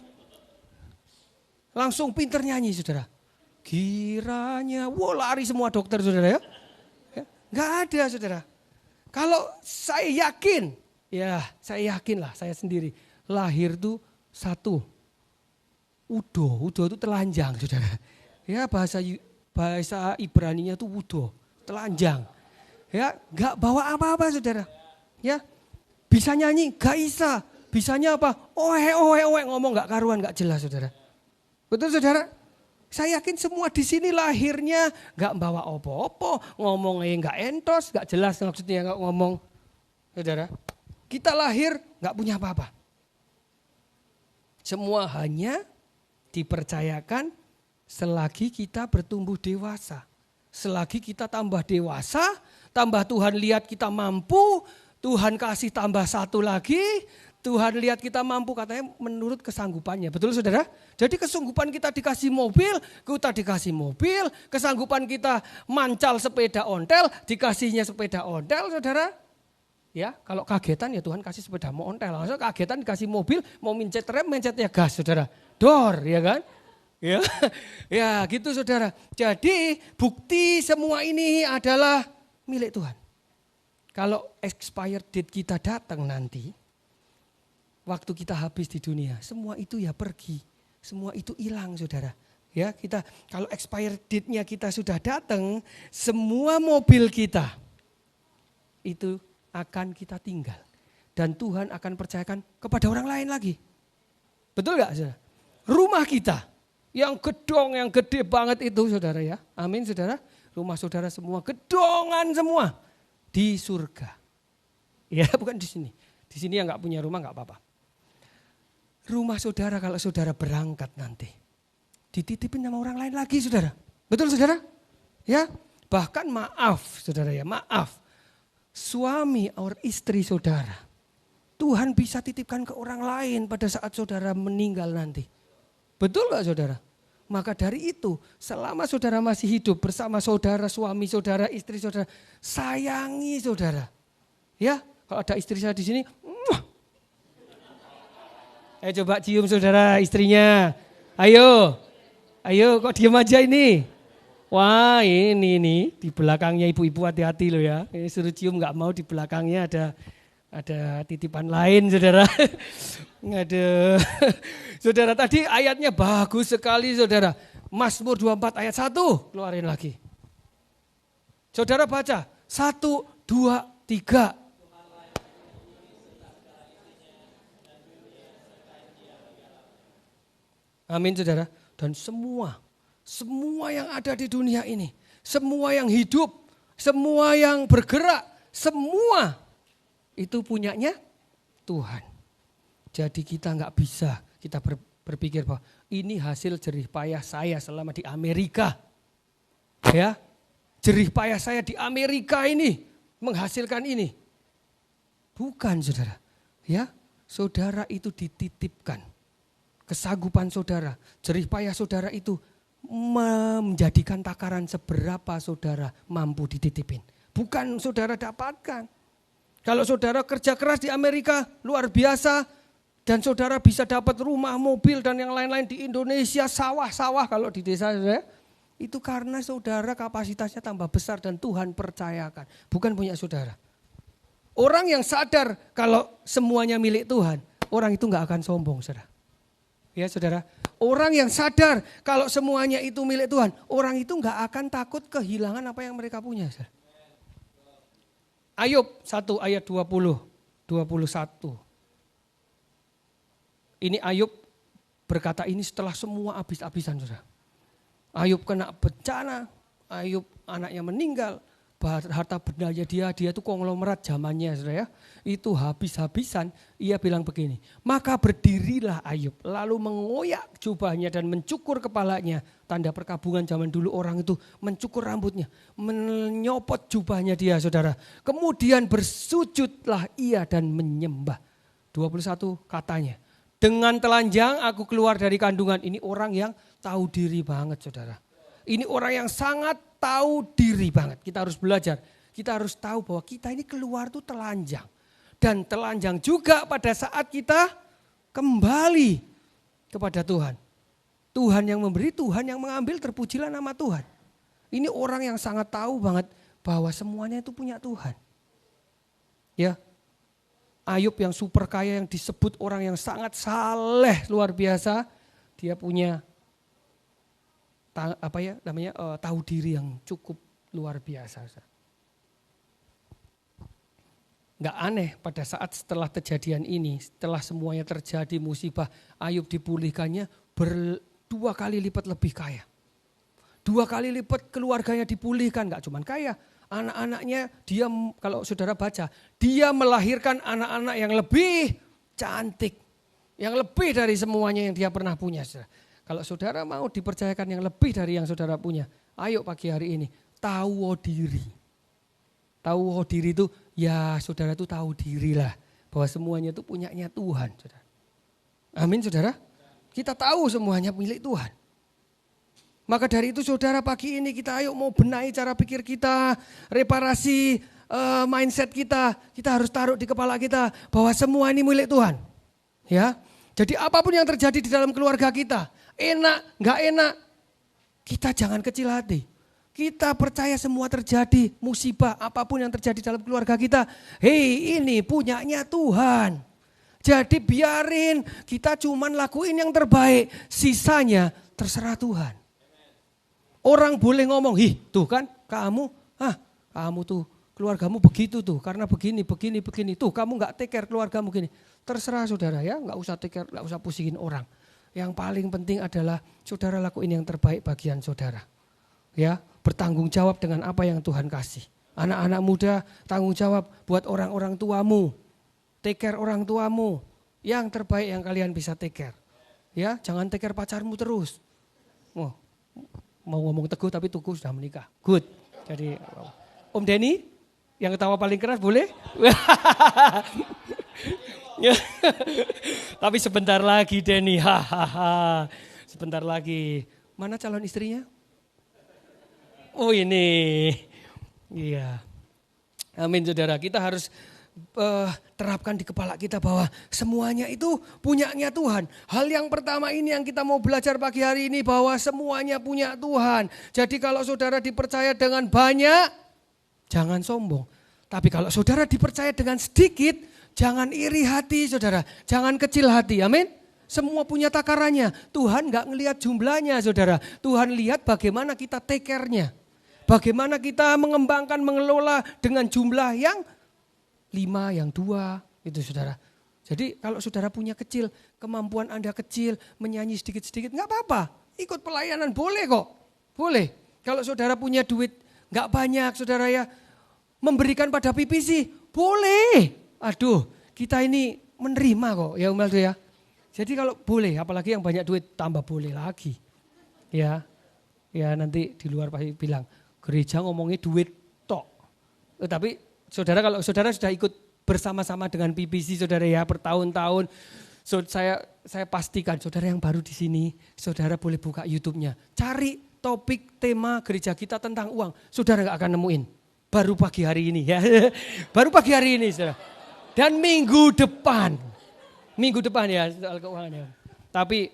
langsung pinter nyanyi saudara. Kiranya, lari semua dokter saudara ya. Nggak ada saudara. Kalau saya yakin, ya saya yakinlah saya sendiri. Lahir tuh satu, udo itu telanjang saudara. Ya bahasa Ibraninya tuh udo, telanjang. Ya nggak bawa apa-apa saudara. Ya bisa nyanyi, gak bisa. Bisanya apa? Oe ngomong nggak karuan, nggak jelas saudara. Betul saudara? Saya yakin semua di sini lahirnya nggak bawa opo-opo, ngomongnya nggak entos, nggak jelas maksudnya nggak ngomong. Saudara, kita lahir nggak punya apa-apa. Semua hanya dipercayakan selagi kita bertumbuh dewasa. Selagi kita tambah dewasa, tambah Tuhan lihat kita mampu, Tuhan kasih tambah satu lagi, Tuhan lihat kita mampu katanya menurut kesanggupannya. Betul saudara? Jadi kesanggupan kita dikasih mobil, kita dikasih mobil. Kesanggupan kita mancal sepeda ontel, dikasihnya sepeda ontel saudara. Ya kalau kagetan ya Tuhan kasih sepeda ontel. Maksudnya kagetan dikasih mobil, mau mencet rem, mencetnya gas saudara. Dor ya kan? Ya, ya gitu saudara. Jadi bukti semua ini adalah milik Tuhan. Kalau expired date kita datang nanti, waktu kita habis di dunia, semua itu ya pergi, semua itu hilang saudara. Ya kita kalau expired date-nya kita sudah datang, semua mobil kita itu akan kita tinggal. Dan Tuhan akan percayakan kepada orang lain lagi. Betul gak saudara? Rumah kita yang gedong, yang gede banget itu saudara ya. Amin saudara. Rumah saudara semua gedongan semua di surga. Ya bukan di sini. Di sini yang gak punya rumah gak apa-apa. Rumah saudara kalau saudara berangkat nanti dititipin sama orang lain lagi saudara. Betul saudara? Ya, bahkan maaf saudara ya, maaf. Suami atau istri saudara, Tuhan bisa titipkan ke orang lain pada saat saudara meninggal nanti. Betul gak saudara? Maka dari itu selama saudara masih hidup bersama saudara, suami saudara, istri saudara, sayangi saudara. Ya, kalau ada istri saya di sini, coba cium saudara istrinya. Ayo kok diem aja ini. Wah ini nih di belakangnya ibu-ibu hati-hati loh ya. Ini suruh cium gak mau, di belakangnya ada titipan lain saudara. Ada. Saudara tadi ayatnya bagus sekali saudara. Mazmur 24 ayat 1 keluarin lagi. Saudara baca 1, 2, 3. Amin saudara. Dan semua yang ada di dunia ini, semua yang hidup, semua yang bergerak, semua itu punyanya Tuhan. Jadi kita nggak bisa kita berpikir bahwa ini hasil jerih payah saya selama di Amerika. Ya, jerih payah saya di Amerika ini menghasilkan ini. Bukan saudara. Ya, saudara itu dititipkan. Kesanggupan saudara, jerih payah saudara itu menjadikan takaran seberapa saudara mampu dititipin. Bukan saudara dapatkan. Kalau saudara kerja keras di Amerika luar biasa dan saudara bisa dapat rumah, mobil dan yang lain-lain di Indonesia, sawah-sawah kalau di desa saudara, itu karena saudara kapasitasnya tambah besar dan Tuhan percayakan. Bukan punya saudara. Orang yang sadar kalau semuanya milik Tuhan, orang itu gak akan sombong saudara. Ya saudara, orang yang sadar kalau semuanya itu milik Tuhan, orang itu gak akan takut kehilangan apa yang mereka punya. Saudara. Ayub 1 ayat 20, 21. Ini Ayub berkata ini setelah semua habis-habisan saudara. Ayub kena bencana, Ayub anaknya meninggal, harta bendanya dia tuh konglomerat zamannya saudara ya. Itu habis-habisan, ia bilang begini, maka berdirilah Ayub lalu mengoyak jubahnya dan mencukur kepalanya. Tanda perkabungan zaman dulu orang itu mencukur rambutnya, menyopot jubahnya dia saudara. Kemudian bersujudlah ia dan menyembah. 21 katanya, dengan telanjang aku keluar dari kandungan. Ini orang yang tahu diri banget saudara. Ini orang yang sangat tahu diri banget. Kita harus belajar, kita harus tahu bahwa kita ini keluar tuh telanjang. Dan telanjang juga pada saat kita kembali kepada Tuhan. Tuhan yang memberi, Tuhan yang mengambil, terpujilah nama Tuhan. Ini orang yang sangat tahu banget bahwa semuanya itu punya Tuhan. Ya, Ayub yang super kaya, yang disebut orang yang sangat saleh luar biasa, dia punya tahu diri yang cukup luar biasa. Gak aneh pada saat setelah kejadian ini, setelah semuanya terjadi musibah, Ayub dipulihkannya 2 kali lipat lebih kaya. 2 kali lipat keluarganya dipulihkan, gak cuma kaya. Anak-anaknya dia, kalau saudara baca, dia melahirkan anak-anak yang lebih cantik. Yang lebih dari semuanya yang dia pernah punya. Kalau saudara mau dipercayakan yang lebih dari yang saudara punya, ayo pagi hari ini, tahu diri. Tahu diri itu, ya saudara itu tahu dirilah bahwa semuanya itu punyanya Tuhan. Saudara. Amin saudara. Kita tahu semuanya milik Tuhan. Maka dari itu saudara pagi ini kita ayo mau benahi cara pikir kita, reparasi mindset kita. Kita harus taruh di kepala kita bahwa semua ini milik Tuhan. Ya, jadi apapun yang terjadi di dalam keluarga kita, enak, gak enak, kita jangan kecil hati. Kita percaya semua terjadi, musibah apapun yang terjadi dalam keluarga kita. Hei, ini punyanya Tuhan. Jadi biarin, kita cuman lakuin yang terbaik. Sisanya terserah Tuhan. Orang boleh ngomong, tuh kan kamu tuh keluargamu begitu tuh. Karena begini. Tuh kamu gak take care keluargamu gini. Terserah saudara ya, gak usah take care, gak usah pusingin orang. Yang paling penting adalah saudara lakuin yang terbaik bagian saudara. Ya, bertanggung jawab dengan apa yang Tuhan kasih. Anak-anak muda tanggung jawab buat orang-orang tuamu. Take care orang tuamu. Yang terbaik yang kalian bisa take care. Ya, jangan take care pacarmu terus. Mau ngomong Teguh tapi Teguh sudah menikah. Good. Jadi Om Denny yang ketawa paling keras boleh? Tapi sebentar lagi Denny. Sebentar lagi. Mana calon istrinya? Oh ini, iya. Amin saudara, kita harus terapkan di kepala kita bahwa semuanya itu punyanya Tuhan. Hal yang pertama ini yang kita mau belajar pagi hari ini bahwa semuanya punya Tuhan. Jadi kalau saudara dipercaya dengan banyak, jangan sombong. Tapi kalau saudara dipercaya dengan sedikit, jangan iri hati saudara, jangan kecil hati, amin. Semua punya takarannya, Tuhan gak ngelihat jumlahnya saudara. Tuhan lihat bagaimana kita take care-nya. Bagaimana kita mengembangkan, mengelola dengan jumlah yang 5, yang 2 itu saudara. Jadi kalau saudara punya kecil, kemampuan Anda kecil, menyanyi sedikit-sedikit gak apa-apa. Ikut pelayanan boleh kok, boleh. Kalau saudara punya duit gak banyak saudara ya, memberikan pada PPC boleh. Aduh kita ini menerima kok ya Umaldo ya. Jadi kalau boleh, apalagi yang banyak duit tambah boleh lagi. Ya nanti di luar pasti bilang, gereja ngomongnya duit tok. Tapi saudara kalau saudara sudah ikut bersama-sama dengan PPC saudara ya bertahun-tahun. Saya pastikan saudara yang baru di sini, saudara boleh buka YouTube-nya. Cari topik tema gereja kita tentang uang. Saudara gak akan nemuin. Baru pagi hari ini ya. Baru pagi hari ini saudara. Dan minggu depan ya soal keuangan ya. Tapi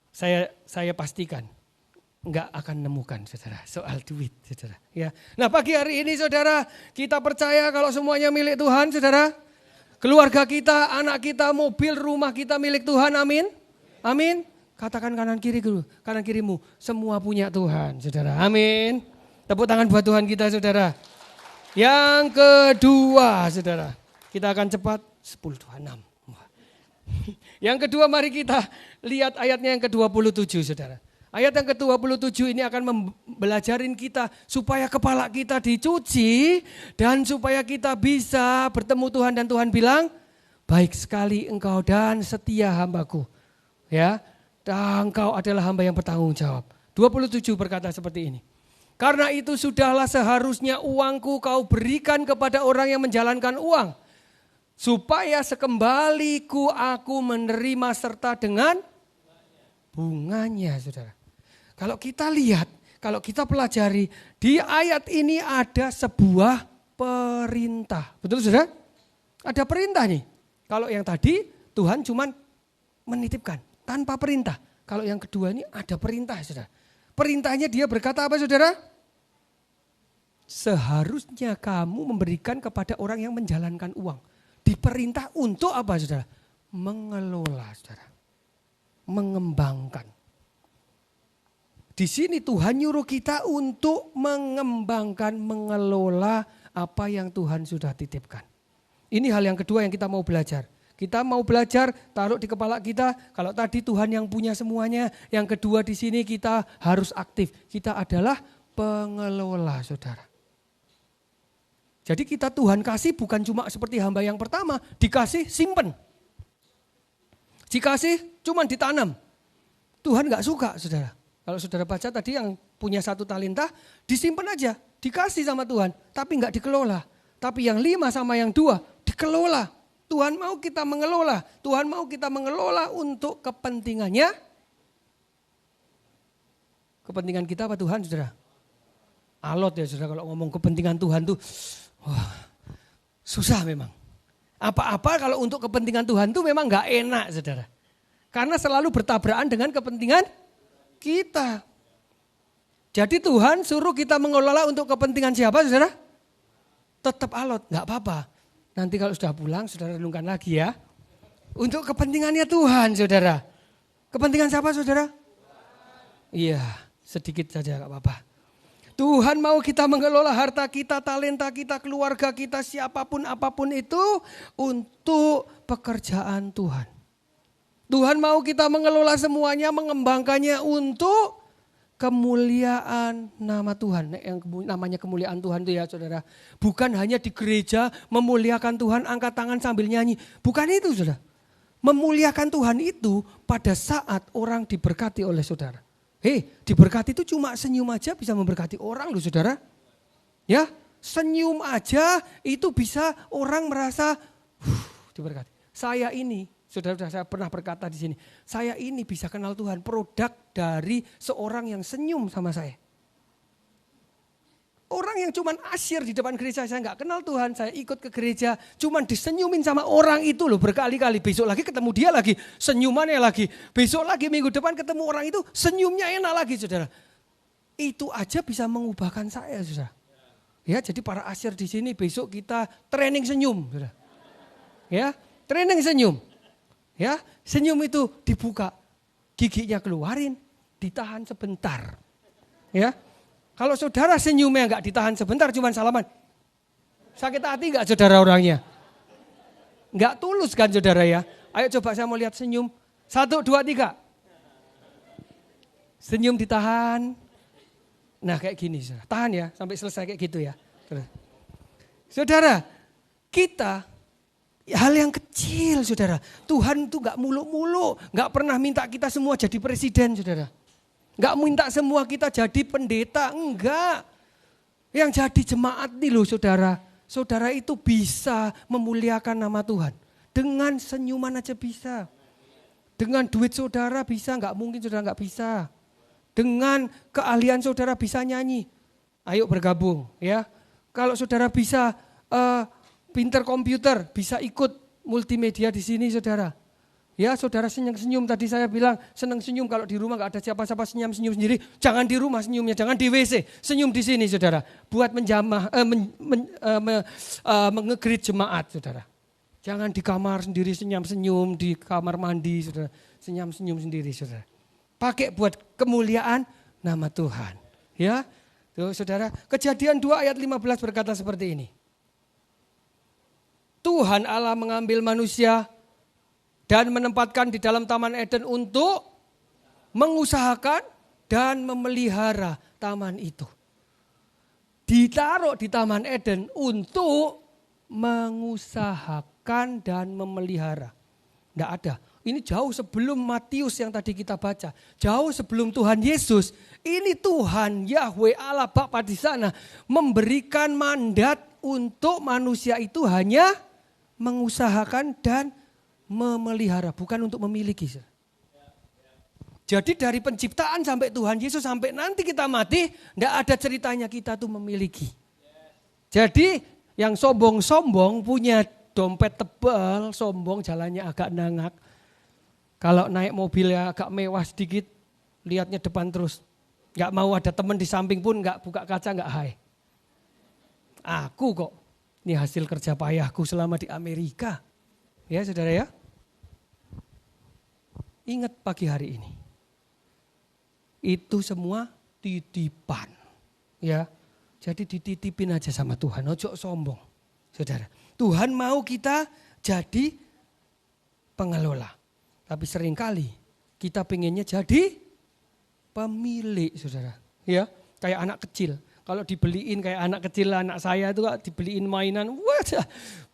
saya pastikan enggak akan nemukan saudara soal duit saudara ya. Nah pagi hari ini saudara kita percaya kalau semuanya milik Tuhan saudara. Keluarga kita, anak kita, mobil, rumah kita milik Tuhan, amin. Amin. Katakan kanan kirimu semua punya Tuhan saudara, amin. Tepuk tangan buat Tuhan kita saudara. Yang kedua saudara, kita akan cepat 10:26. Yang kedua mari kita lihat ayatnya yang ke-27 saudara. Ayat yang ke-27 ini akan belajarin kita supaya kepala kita dicuci dan supaya kita bisa bertemu Tuhan dan Tuhan bilang, baik sekali engkau dan setia hambaku. Ya, dan engkau adalah hamba yang bertanggung jawab. 27 berkata seperti ini. Karena itu sudahlah seharusnya uangku kau berikan kepada orang yang menjalankan uang. Supaya sekembaliku aku menerima serta dengan bunganya, saudara. Kalau kita lihat, kalau kita pelajari, di ayat ini ada sebuah perintah. Betul saudara? Ada perintah nih. Kalau yang tadi Tuhan cuman menitipkan tanpa perintah. Kalau yang kedua ini ada perintah, saudara. Perintahnya dia berkata apa, saudara? Seharusnya kamu memberikan kepada orang yang menjalankan uang. Diperintah untuk apa, saudara? Mengelola, saudara. Mengembangkan. Di sini Tuhan nyuruh kita untuk mengembangkan, mengelola apa yang Tuhan sudah titipkan. Ini hal yang kedua yang kita mau belajar. Kita mau belajar taruh di kepala kita, kalau tadi Tuhan yang punya semuanya, yang kedua di sini kita harus aktif. Kita adalah pengelola, saudara. Jadi kita Tuhan kasih bukan cuma seperti hamba yang pertama, dikasih simpen. Dikasih cuma ditanam. Tuhan gak suka, saudara. Kalau saudara baca tadi yang punya 1 talenta, disimpan aja, dikasih sama Tuhan, tapi enggak dikelola. Tapi yang 5 sama yang 2 dikelola. Tuhan mau kita mengelola, Tuhan mau kita mengelola untuk kepentingannya. Kepentingan kita apa Tuhan, saudara? Alot ya saudara kalau ngomong kepentingan Tuhan tuh, wah, susah memang. Apa-apa kalau untuk kepentingan Tuhan tuh memang enggak enak, saudara. Karena selalu bertabrakan dengan kepentingan kita. Jadi Tuhan suruh kita mengelola untuk kepentingan siapa, saudara? Tetap alot, enggak apa-apa. Nanti kalau sudah pulang, saudara renungkan lagi ya. Untuk kepentingannya Tuhan, saudara. Kepentingan siapa, saudara? Iya, sedikit saja enggak apa-apa. Tuhan mau kita mengelola harta kita, talenta kita, keluarga kita, siapapun apapun itu untuk pekerjaan Tuhan. Tuhan mau kita mengelola semuanya, mengembangkannya untuk kemuliaan nama Tuhan. Yang namanya kemuliaan Tuhan itu ya saudara. Bukan hanya di gereja memuliakan Tuhan, angkat tangan sambil nyanyi. Bukan itu saudara. Memuliakan Tuhan itu pada saat orang diberkati oleh saudara. Diberkati itu cuma senyum aja bisa memberkati orang loh saudara. Ya, senyum aja itu bisa orang merasa diberkati. Saya ini, saudara saya pernah berkata di sini, saya ini bisa kenal Tuhan produk dari seorang yang senyum sama saya. Orang yang cuman asyir di depan gereja, saya nggak kenal Tuhan, saya ikut ke gereja, cuman disenyumin sama orang itu loh berkali-kali. Besok lagi ketemu dia lagi, senyumannya lagi. Besok lagi minggu depan ketemu orang itu, senyumnya enak lagi saudara. Itu aja bisa mengubahkan saya saudara. Ya, jadi para asyir di sini besok kita training senyum saudara. Ya, training senyum. Ya, senyum itu dibuka, giginya keluarin, ditahan sebentar. Ya, kalau saudara senyumnya enggak ditahan sebentar, cuma salaman. Sakit hati enggak saudara orangnya? Enggak tulus kan saudara ya? Ayo coba saya mau lihat senyum. 1, 2, 3. Senyum ditahan. Nah kayak gini saudara. Tahan ya sampai selesai kayak gitu ya. Saudara, kita hal yang kecil saudara. Tuhan itu enggak muluk-muluk. Enggak pernah minta kita semua jadi presiden saudara. Enggak minta semua kita jadi pendeta, enggak. Yang jadi jemaat nih loh saudara. Saudara itu bisa memuliakan nama Tuhan. Dengan senyuman aja bisa. Dengan duit saudara bisa, enggak mungkin saudara enggak bisa. Dengan keahlian saudara bisa nyanyi. Ayo bergabung ya. Kalau saudara bisa pinter komputer, bisa ikut multimedia di sini saudara. Ya saudara senyum tadi saya bilang senang senyum kalau di rumah gak ada siapa-siapa senyum sendiri. Jangan di rumah senyumnya, jangan di WC. Senyum di sini saudara. Buat menjamah, menge-greet jemaat saudara. Jangan di kamar sendiri senyum-senyum, di kamar mandi saudara. Senyum-senyum sendiri saudara. Pakai buat kemuliaan nama Tuhan. Ya, tuh saudara. Kejadian 2 ayat 15 berkata seperti ini. Tuhan Allah mengambil manusia dan menempatkan di dalam Taman Eden untuk mengusahakan dan memelihara taman itu. Ditaruh di Taman Eden untuk mengusahakan dan memelihara. Tidak ada. Ini jauh sebelum Matius yang tadi kita baca. Jauh sebelum Tuhan Yesus. Ini Tuhan Yahweh Allah Bapa di sana memberikan mandat untuk manusia itu hanya mengusahakan dan memelihara. Bukan untuk memiliki. Jadi dari penciptaan sampai Tuhan Yesus sampai nanti kita mati. Tidak ada ceritanya kita tuh memiliki. Jadi yang sombong-sombong punya dompet tebal, sombong jalannya agak nangak. Kalau naik mobil ya agak mewah sedikit, lihatnya depan terus. Gak mau ada teman di samping pun gak buka kaca, gak hai. Aku kok, ini hasil kerja payahku selama di Amerika. Ya saudara ya. Ingat pagi hari ini. Itu semua titipan. Ya, jadi dititipin aja sama Tuhan, ojo sombong. Saudara, Tuhan mau kita jadi pengelola. Tapi seringkali kita pengennya jadi pemilik, saudara. Ya, kayak anak kecil. Kalau dibeliin kayak anak kecil, anak saya itu dibeliin mainan, wah,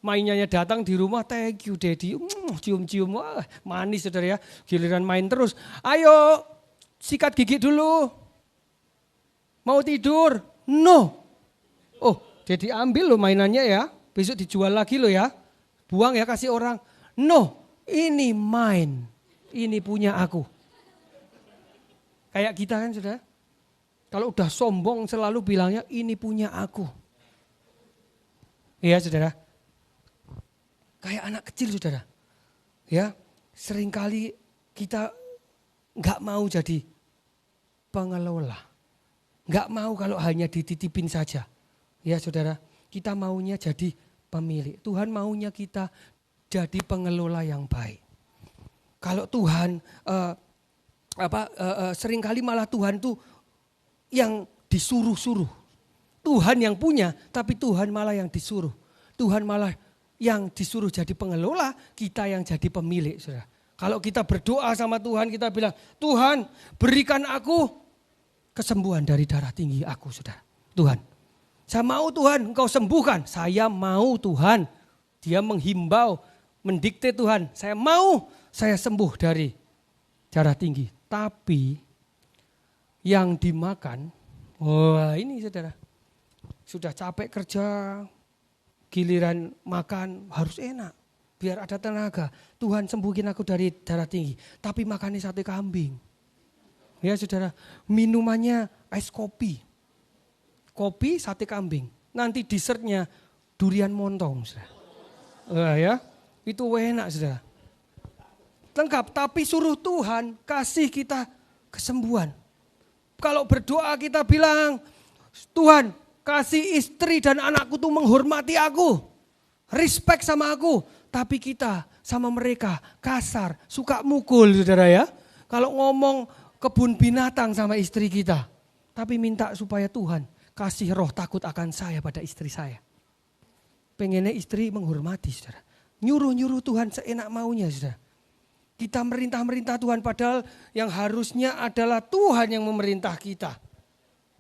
mainannya datang di rumah, thank you daddy, cium-cium, wah, manis saudara ya. Giliran main terus, ayo sikat gigi dulu, mau tidur, no. Oh, jadi ambil loh mainannya ya, besok dijual lagi loh ya, buang ya kasih orang, no. Ini main, ini punya aku. Kayak kita kan saudara, kalau udah sombong selalu bilangnya ini punya aku. Iya saudara, kayak anak kecil saudara. Ya, seringkali kita gak mau jadi pengelola. Gak mau kalau hanya dititipin saja. Ya saudara, kita maunya jadi pemilik. Tuhan maunya kita jadi pengelola yang baik. Kalau Tuhan seringkali malah Tuhan tuh yang disuruh-suruh. Tuhan yang punya, tapi Tuhan malah yang disuruh. Tuhan malah yang disuruh jadi pengelola, kita yang jadi pemilik. Saudara. Kalau kita berdoa sama Tuhan, kita bilang, Tuhan berikan aku kesembuhan dari darah tinggi aku, saudara. Tuhan, saya mau Tuhan engkau sembuhkan. Saya mau Tuhan. Dia menghimbau, mendikte Tuhan, saya mau saya sembuh dari darah tinggi. Tapi yang dimakan, wah ini saudara, sudah capek kerja, giliran makan harus enak, biar ada tenaga. Tuhan sembuhin aku dari darah tinggi, tapi makannya sate kambing. Ya saudara, minumannya es kopi, kopi sate kambing. Nanti dessertnya durian montong, saudara. Wah ya. Itu enak saudara. Lengkap, tapi suruh Tuhan kasih kita kesembuhan. Kalau berdoa kita bilang, Tuhan kasih istri dan anakku tuh menghormati aku. Respect sama aku. Tapi kita sama mereka kasar, suka mukul saudara ya. Kalau ngomong kebun binatang sama istri kita. Tapi minta supaya Tuhan kasih roh takut akan saya pada istri saya. Pengennya istri menghormati saudara. Nyuruh-nyuruh Tuhan seenak maunya saudara. Kita merintah-merintah Tuhan padahal yang harusnya adalah Tuhan yang memerintah kita.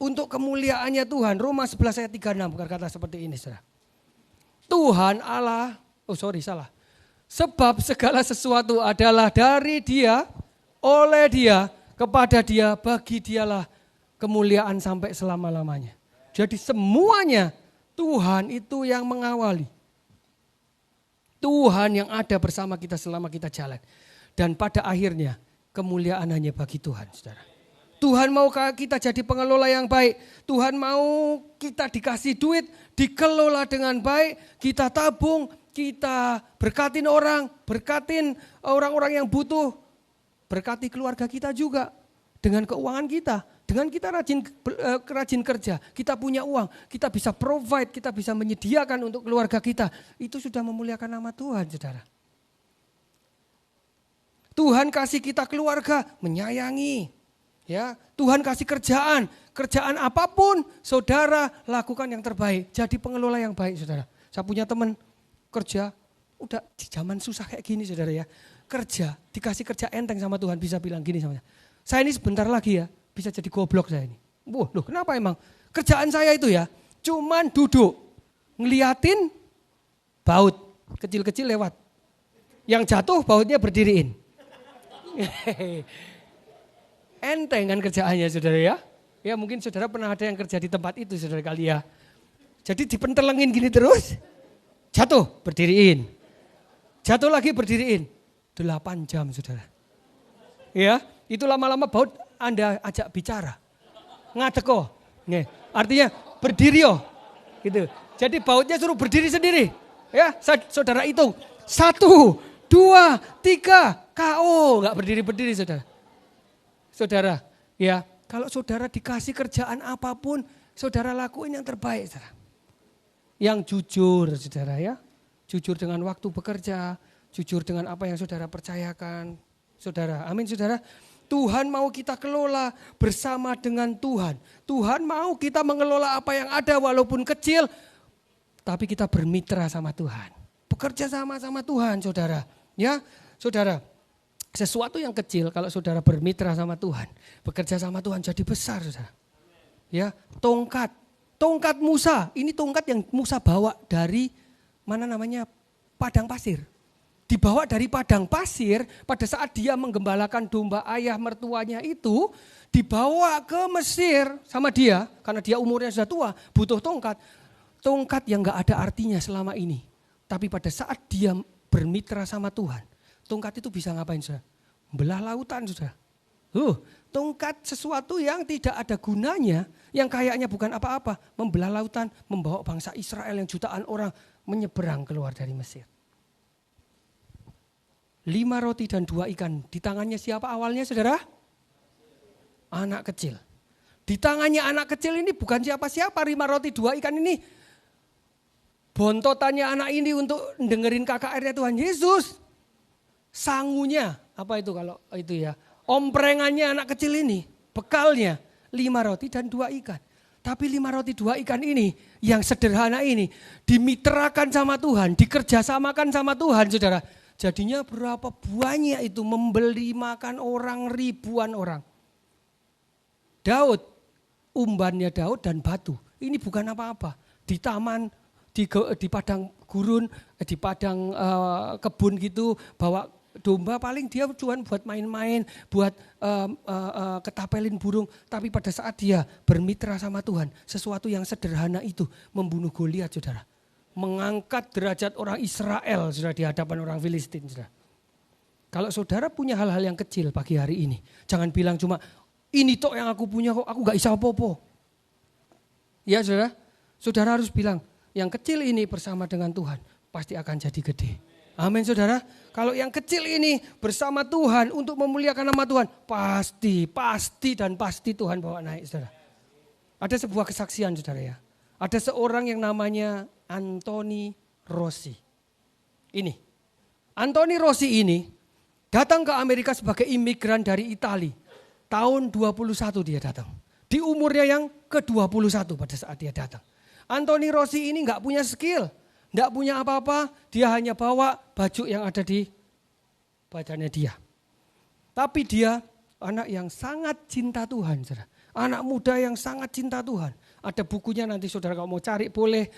Untuk kemuliaannya Tuhan. Roma 11 ayat 36 berkata seperti ini saudara. Tuhan Allah, salah. Sebab segala sesuatu adalah dari Dia, oleh Dia, kepada Dia, bagi Dialah kemuliaan sampai selama-lamanya. Jadi semuanya Tuhan itu yang mengawali. Tuhan yang ada bersama kita selama kita jalan. Dan pada akhirnya kemuliaan hanya bagi Tuhan, saudara. Tuhan mau kita jadi pengelola yang baik. Tuhan mau kita dikasih duit, dikelola dengan baik. Kita tabung, kita berkatin orang-orang yang butuh. Berkati keluarga kita juga dengan keuangan kita. Dengan kita rajin kerja, kita punya uang, kita bisa provide, kita bisa menyediakan untuk keluarga kita. Itu sudah memuliakan nama Tuhan, saudara. Tuhan kasih kita keluarga, menyayangi. Ya, Tuhan kasih kerjaan apapun, saudara lakukan yang terbaik. Jadi pengelola yang baik, saudara. Saya punya teman kerja, udah di zaman susah kayak gini, saudara ya. Kerja, dikasih kerja enteng sama Tuhan, bisa bilang gini sama saya ini sebentar lagi ya, bisa jadi goblok saya ini. Wah, loh kenapa emang? Kerjaan saya itu ya, cuman duduk, ngeliatin baut kecil-kecil lewat. Yang jatuh bautnya berdiriin. Enteng kan kerjaannya saudara ya. Ya mungkin saudara pernah ada yang kerja di tempat itu saudara kali ya. Jadi dipentelengin gini terus, jatuh berdiriin. Jatuh lagi berdiriin. 8 jam saudara. Ya, itu lama-lama baut Anda ajak bicara. Ngadeko. Nih, artinya berdiri yo. Gitu. Jadi bautnya suruh berdiri sendiri. Ya, saudara hitung. 1, 2, 3, KO. Enggak berdiri-berdiri saudara. Saudara, ya kalau saudara dikasih kerjaan apapun, saudara lakuin yang terbaik saudara. Yang jujur saudara ya. Jujur dengan waktu bekerja, jujur dengan apa yang saudara percayakan. Saudara, amin saudara. Tuhan mau kita kelola bersama dengan Tuhan. Tuhan mau kita mengelola apa yang ada walaupun kecil, tapi kita bermitra sama Tuhan. Bekerja sama Tuhan saudara. Ya saudara, sesuatu yang kecil kalau saudara bermitra sama Tuhan, bekerja sama Tuhan jadi besar saudara. Ya, tongkat Musa, ini tongkat yang Musa bawa dari mana namanya padang pasir. Dibawa dari padang pasir pada saat dia menggembalakan domba ayah mertuanya itu, dibawa ke Mesir sama dia, karena dia umurnya sudah tua, butuh tongkat. Tongkat yang gak ada artinya selama ini. Tapi pada saat dia bermitra sama Tuhan, tongkat itu bisa ngapain saudara? Belah lautan saudara. Tongkat sesuatu yang tidak ada gunanya, yang kayaknya bukan apa-apa, membelah lautan, membawa bangsa Israel yang jutaan orang menyeberang keluar dari Mesir. 5 roti dan 2 ikan. Di tangannya siapa awalnya saudara? Anak kecil. Di tangannya anak kecil ini bukan siapa-siapa. 5 roti 2 ikan ini bontotannya anak ini untuk dengerin KKR-nya Tuhan Yesus. Sangunya, apa itu kalau itu ya? Omprengannya anak kecil ini, bekalnya 5 roti dan 2 ikan. Tapi 5 roti 2 ikan ini, yang sederhana ini, dimitrakan sama Tuhan, dikerjasamakan sama Tuhan saudara. Jadinya berapa banyak itu membeli makan orang, ribuan orang. Daud, umbannya Daud dan batu. Ini bukan apa-apa. Di taman, di padang gurun, di padang kebun gitu, bawa domba paling dia cuma buat main-main, buat ketapelin burung. Tapi pada saat dia bermitra sama Tuhan, sesuatu yang sederhana itu membunuh Goliat saudara. Mengangkat derajat orang Israel sudah di hadapan orang Filistin sudah. Kalau saudara punya hal-hal yang kecil pagi hari ini, jangan bilang cuma ini tok yang aku punya kok, aku gak bisa apa-apa. Ya saudara, saudara harus bilang yang kecil ini bersama dengan Tuhan pasti akan jadi gede. Amin saudara. Kalau yang kecil ini bersama Tuhan untuk memuliakan nama Tuhan, pasti Tuhan bawa naik saudara. Ada sebuah kesaksian saudara ya. Ada seorang yang namanya Anthony Rossi. Ini, Anthony Rossi ini datang ke Amerika sebagai imigran dari Italia. Tahun 21 dia datang. Di umurnya yang ke-21 pada saat dia datang. Anthony Rossi ini gak punya skill, gak punya apa-apa. Dia hanya bawa baju yang ada di badannya dia. Tapi dia anak yang sangat cinta Tuhan. Saudara. Anak muda yang sangat cinta Tuhan. Ada bukunya nanti saudara kalau mau cari boleh.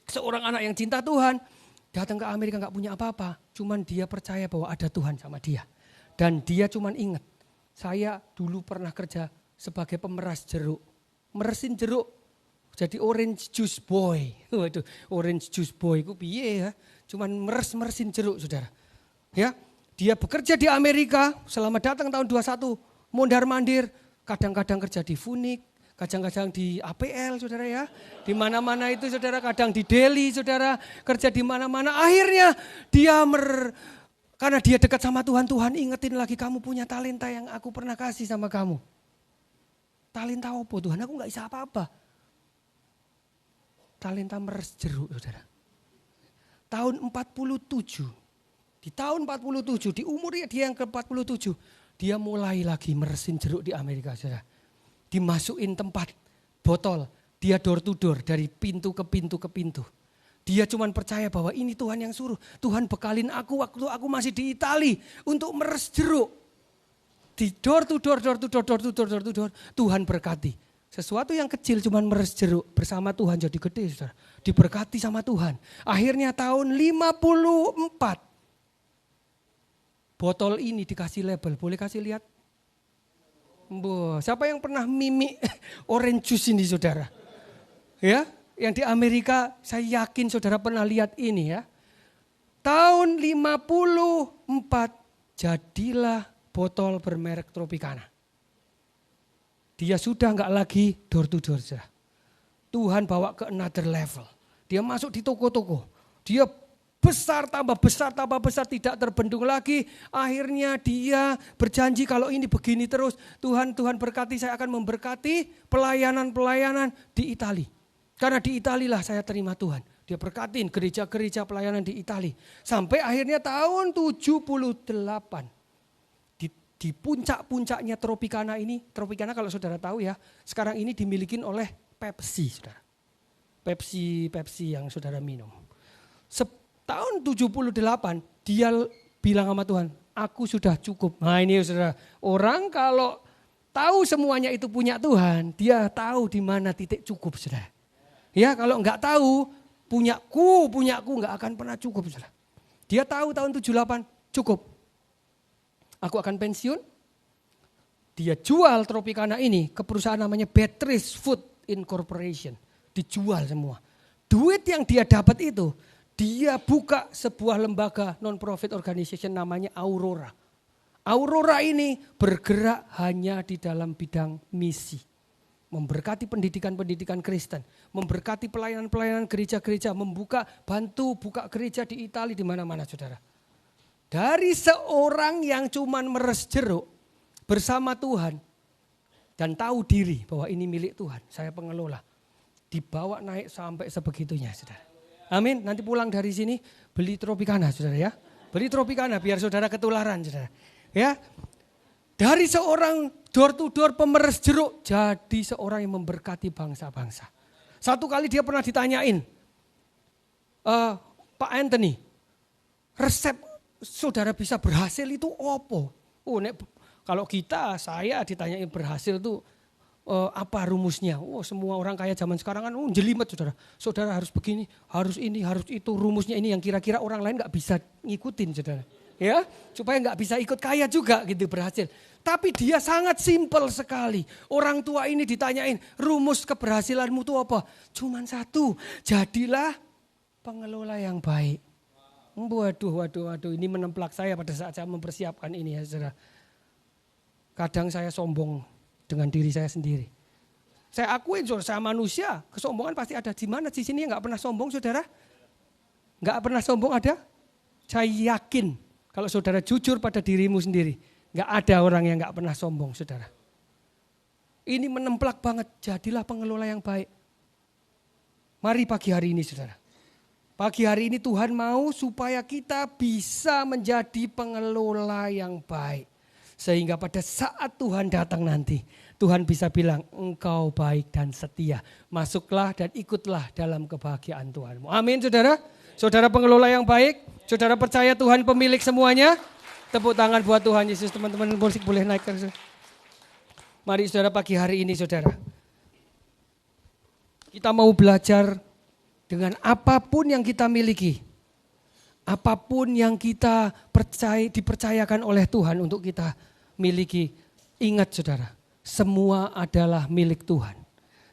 Seorang anak yang cinta Tuhan. Datang ke Amerika gak punya apa-apa. Cuman dia percaya bahwa ada Tuhan sama dia. Dan dia cuman ingat. Saya dulu pernah kerja sebagai pemeras jeruk. Meresin jeruk. Jadi orange juice boy. Waduh, orange juice boy itu piye ya. Cuman meresin jeruk saudara. Ya, dia bekerja di Amerika selama datang tahun 21. Mondar-mandir. Kadang-kadang kerja di Phoenix. Kadang-kadang di APL saudara ya. Di mana-mana itu saudara, kadang di Delhi saudara. Kerja di mana-mana. Akhirnya dia karena dia dekat sama Tuhan. Tuhan ingetin lagi, kamu punya talenta yang aku pernah kasih sama kamu. Talenta apa Tuhan? Aku gak bisa apa-apa. Talenta meres jeruk saudara. Tahun 47. Di tahun 47, di umurnya dia yang ke-47. Dia mulai lagi meresin jeruk di Amerika saudara. Dimasukin tempat botol, dia door to door dari pintu ke pintu ke pintu. Dia cuma percaya bahwa ini Tuhan yang suruh. Tuhan bekalin aku waktu aku masih di Itali untuk meres jeruk. di door to door, Tuhan berkati. Sesuatu yang kecil cuman meres jeruk bersama Tuhan jadi gede, saudara. Diberkati sama Tuhan. Akhirnya tahun 54, botol ini dikasih label. Boleh kasih lihat? Siapa yang pernah mimik orange juice ini, saudara? Ya, yang di Amerika saya yakin saudara pernah lihat ini ya. Tahun 54 jadilah botol bermerek Tropicana. Dia sudah enggak lagi door to door. Tuhan bawa ke another level. Dia masuk di toko-toko. Dia besar, tambah besar, tidak terbendung lagi. Akhirnya dia berjanji kalau ini begini terus. Tuhan berkati, saya akan memberkati pelayanan-pelayanan di Italia. Karena di Italia lah saya terima Tuhan. Dia berkatin gereja-gereja pelayanan di Italia. Sampai akhirnya tahun 78. Di puncak-puncaknya Tropicana ini, Tropicana kalau saudara tahu ya, sekarang ini dimiliki oleh Pepsi, saudara. Pepsi yang saudara minum. Tahun 78 dia bilang sama Tuhan, aku sudah cukup. Nah ini saudara, orang kalau tahu semuanya itu punya Tuhan, dia tahu di mana titik cukup, saudara. Ya kalau enggak tahu, punyaku enggak akan pernah cukup, saudara. Dia tahu tahun 78 cukup. Aku akan pensiun. Dia jual Tropicana ini ke perusahaan namanya Beatrice Food Incorporation. Dijual semua. Duit yang dia dapat itu, dia buka sebuah lembaga non-profit organization namanya Aurora. Aurora ini bergerak hanya di dalam bidang misi. Memberkati pendidikan-pendidikan Kristen. Memberkati pelayanan-pelayanan gereja-gereja. Bantu buka gereja di Italia, di mana-mana saudara. Dari seorang yang cuman meres jeruk bersama Tuhan dan tahu diri bahwa ini milik Tuhan, saya pengelola, dibawa naik sampai sebegitunya, saudara. Amin. Nanti pulang dari sini beli Tropicana, saudara ya. Beli Tropicana biar saudara ketularan, saudara. Ya. Dari seorang door to door pemeres jeruk jadi seorang yang memberkati bangsa-bangsa. Satu kali dia pernah ditanyain, Pak Anthony, resep saudara bisa berhasil itu apa? Kalau saya ditanyain berhasil itu apa rumusnya? Semua orang kaya zaman sekarang kan jelimet saudara. Saudara harus begini, harus ini, harus itu. Rumusnya ini yang kira-kira orang lain gak bisa ngikutin saudara. Ya, supaya gak bisa ikut kaya juga gitu berhasil. Tapi dia sangat simpel sekali. Orang tua ini ditanyain rumus keberhasilanmu itu apa? Cuman satu, jadilah pengelola yang baik. Waduh, ini menemplak saya pada saat saya mempersiapkan ini ya saudara. Kadang saya sombong dengan diri saya sendiri. Saya akuin saudara, saya manusia, kesombongan pasti ada. Di mana di sini enggak pernah sombong saudara? Enggak pernah sombong ada? Saya yakin kalau saudara jujur pada dirimu sendiri, enggak ada orang yang enggak pernah sombong saudara. Ini menemplak banget, jadilah pengelola yang baik. Mari pagi hari ini saudara. Pagi hari ini Tuhan mau supaya kita bisa menjadi pengelola yang baik. Sehingga pada saat Tuhan datang nanti, Tuhan bisa bilang engkau baik dan setia. Masuklah dan ikutlah dalam kebahagiaan Tuhanmu. Amin saudara. Saudara pengelola yang baik, saudara percaya Tuhan pemilik semuanya. Tepuk tangan buat Tuhan Yesus, teman-teman musik boleh naik. Mari saudara pagi hari ini saudara. Kita mau belajar dengan apapun yang kita miliki, apapun yang kita dipercayakan oleh Tuhan untuk kita miliki. Ingat saudara, semua adalah milik Tuhan.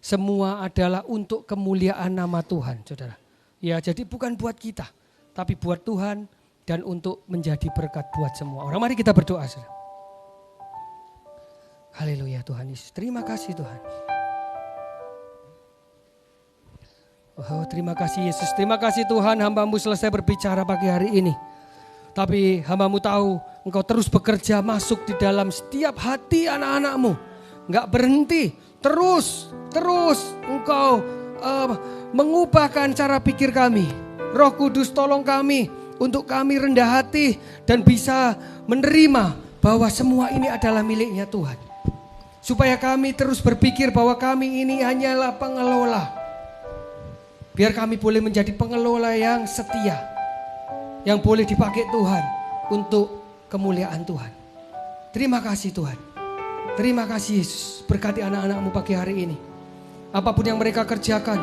Semua adalah untuk kemuliaan nama Tuhan saudara. Ya jadi bukan buat kita, tapi buat Tuhan dan untuk menjadi berkat buat semua orang. Mari kita berdoa saudara. Haleluya Tuhan Yesus, terima kasih Tuhan. Oh, terima kasih Yesus, terima kasih Tuhan, hamba-Mu selesai berbicara pagi hari ini. Tapi hamba-Mu tahu Engkau terus bekerja masuk di dalam setiap hati anak-anak-Mu. Enggak berhenti, terus Engkau mengubahkan cara pikir kami. Roh Kudus tolong kami untuk kami rendah hati dan bisa menerima bahwa semua ini adalah miliknya Tuhan. Supaya kami terus berpikir bahwa kami ini hanyalah pengelola. Biar kami boleh menjadi pengelola yang setia. Yang boleh dipakai Tuhan untuk kemuliaan Tuhan. Terima kasih Tuhan. Terima kasih Yesus. Berkati anak-anak-Mu pagi hari ini. Apapun yang mereka kerjakan,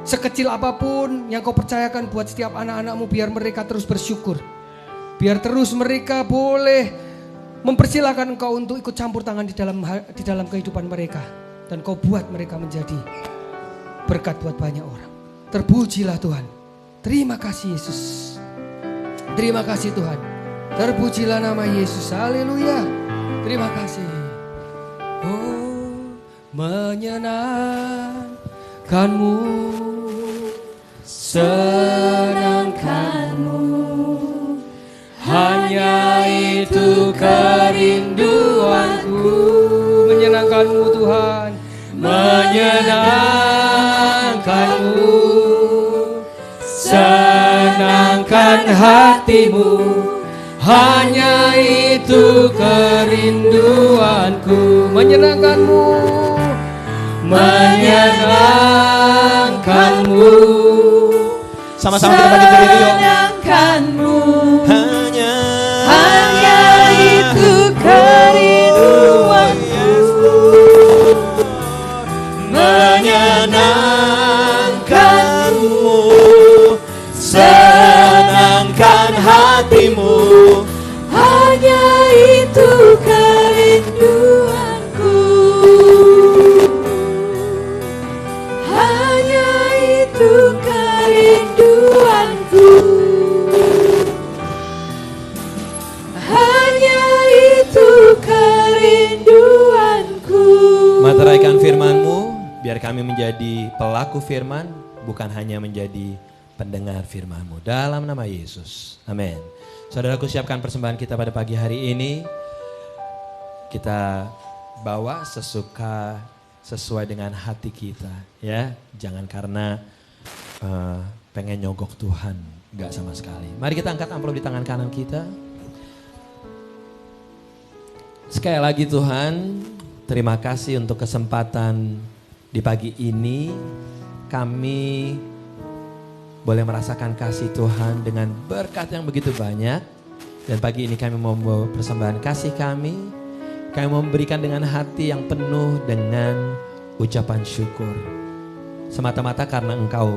sekecil apapun yang Kau percayakan buat setiap anak-anak-Mu, biar mereka terus bersyukur. Biar terus mereka boleh mempersilahkan Engkau untuk ikut campur tangan di dalam kehidupan mereka. Dan Kau buat mereka menjadi berkat buat banyak orang. Terpujilah Tuhan. Terima kasih Yesus. Terima kasih Tuhan. Terpujilah nama Yesus. Haleluya. Terima kasih. Oh, menyenangkanmu, senangkanmu, hanya itu kerinduanku. Menyenangkanmu Tuhan. Menyenangkanmu, senangkan hatimu, hanya itu kerinduanku. Menyenangkanmu, menyenangkanmu. Sama-sama kita bagi diri yuk. Menyenangkanmu, Hanya itu kerinduanku. Menyenangkanmu, senangkan hatimu, Hanya itu kerinduanku. Hanya itu kerinduanku. Hanya itu kerinduanku. Materaikan firman-Mu, biar kami menjadi pelaku firman, bukan hanya menjadi pendengar firman-Mu. Dalam nama Yesus, amin. Saudaraku, siapkan persembahan kita pada pagi hari ini. Kita bawa sesuai dengan hati kita, ya. Jangan karena pengen nyogok Tuhan, enggak sama sekali. Mari kita angkat amplop di tangan kanan kita. Sekali lagi Tuhan, terima kasih untuk kesempatan di pagi ini. Kami boleh merasakan kasih Tuhan dengan berkat yang begitu banyak. Dan pagi ini kami mau membawa persembahan kasih kami. Kami mau memberikan dengan hati yang penuh dengan ucapan syukur. Semata-mata karena Engkau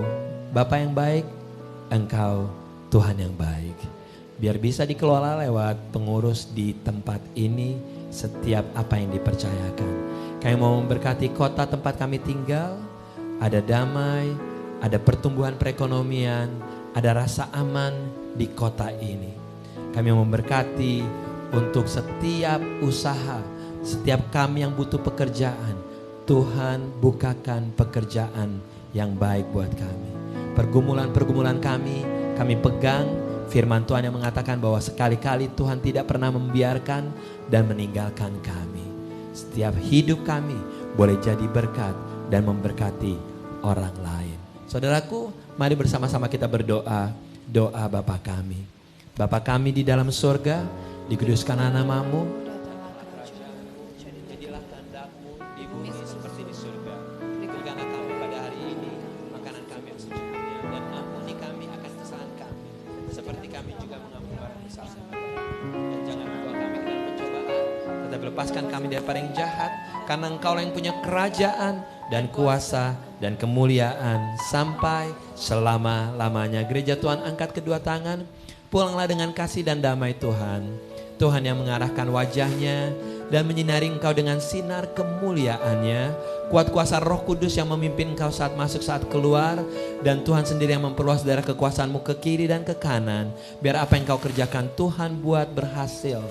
Bapa yang baik, Engkau Tuhan yang baik. Biar bisa dikelola lewat pengurus di tempat ini setiap apa yang dipercayakan. Kami mau memberkati kota tempat kami tinggal. Ada damai, ada pertumbuhan perekonomian, ada rasa aman di kota ini. Kami memberkati untuk setiap usaha, setiap kami yang butuh pekerjaan. Tuhan bukakan pekerjaan yang baik buat kami. Pergumulan-pergumulan kami pegang firman Tuhan yang mengatakan bahwa sekali-kali Tuhan tidak pernah membiarkan dan meninggalkan kami. Setiap hidup kami boleh jadi berkat dan memberkati orang lain. Saudaraku, mari bersama-sama kita berdoa. Doa Bapa kami. Bapa kami di dalam surga, dikuduskanlah nama-Mu. Jadilah kehendak-Mu di bumi seperti di surga. Berikanlah kami pada hari ini makanan kami yang secukupnya, dan ampuni kami akan kesalahan kami, seperti kami juga mengampuni orang kesalahan kami. Dan jangan membawa kami ke dalam pencobaan, tetapi lepaskan kami daripada yang jahat, karena Engkau yang punya kerajaan dan kuasa dan kemuliaan sampai selama-lamanya. Gereja Tuhan angkat kedua tangan, pulanglah dengan kasih dan damai Tuhan. Tuhan yang mengarahkan wajahnya dan menyinari engkau dengan sinar kemuliaannya. Kuat kuasa Roh Kudus yang memimpin engkau saat masuk, saat keluar. Dan Tuhan sendiri yang memperluas daerah kekuasaanmu ke kiri dan ke kanan. Biar apa yang kau kerjakan Tuhan buat berhasil.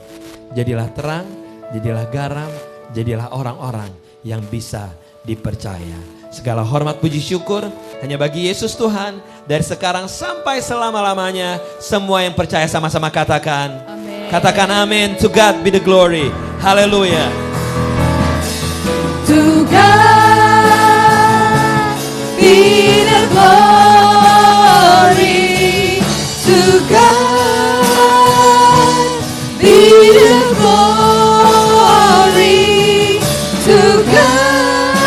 Jadilah terang, jadilah garam, jadilah orang-orang yang bisa dipercaya. Segala hormat puji syukur hanya bagi Yesus Tuhan. Dari sekarang sampai selama-lamanya. Semua yang percaya sama-sama katakan amen. Katakan amin. To God be the glory. Haleluya. To God be the glory. To God be the glory. To God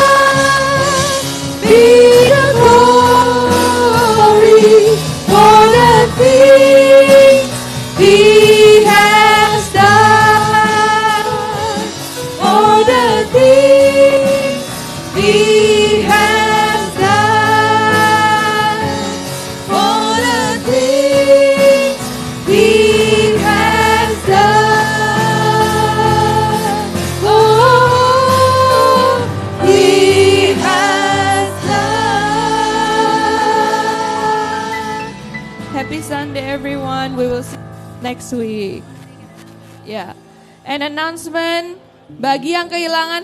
be the glory for the things He has done. next week. Ya, an announcement bagi yang kehilangan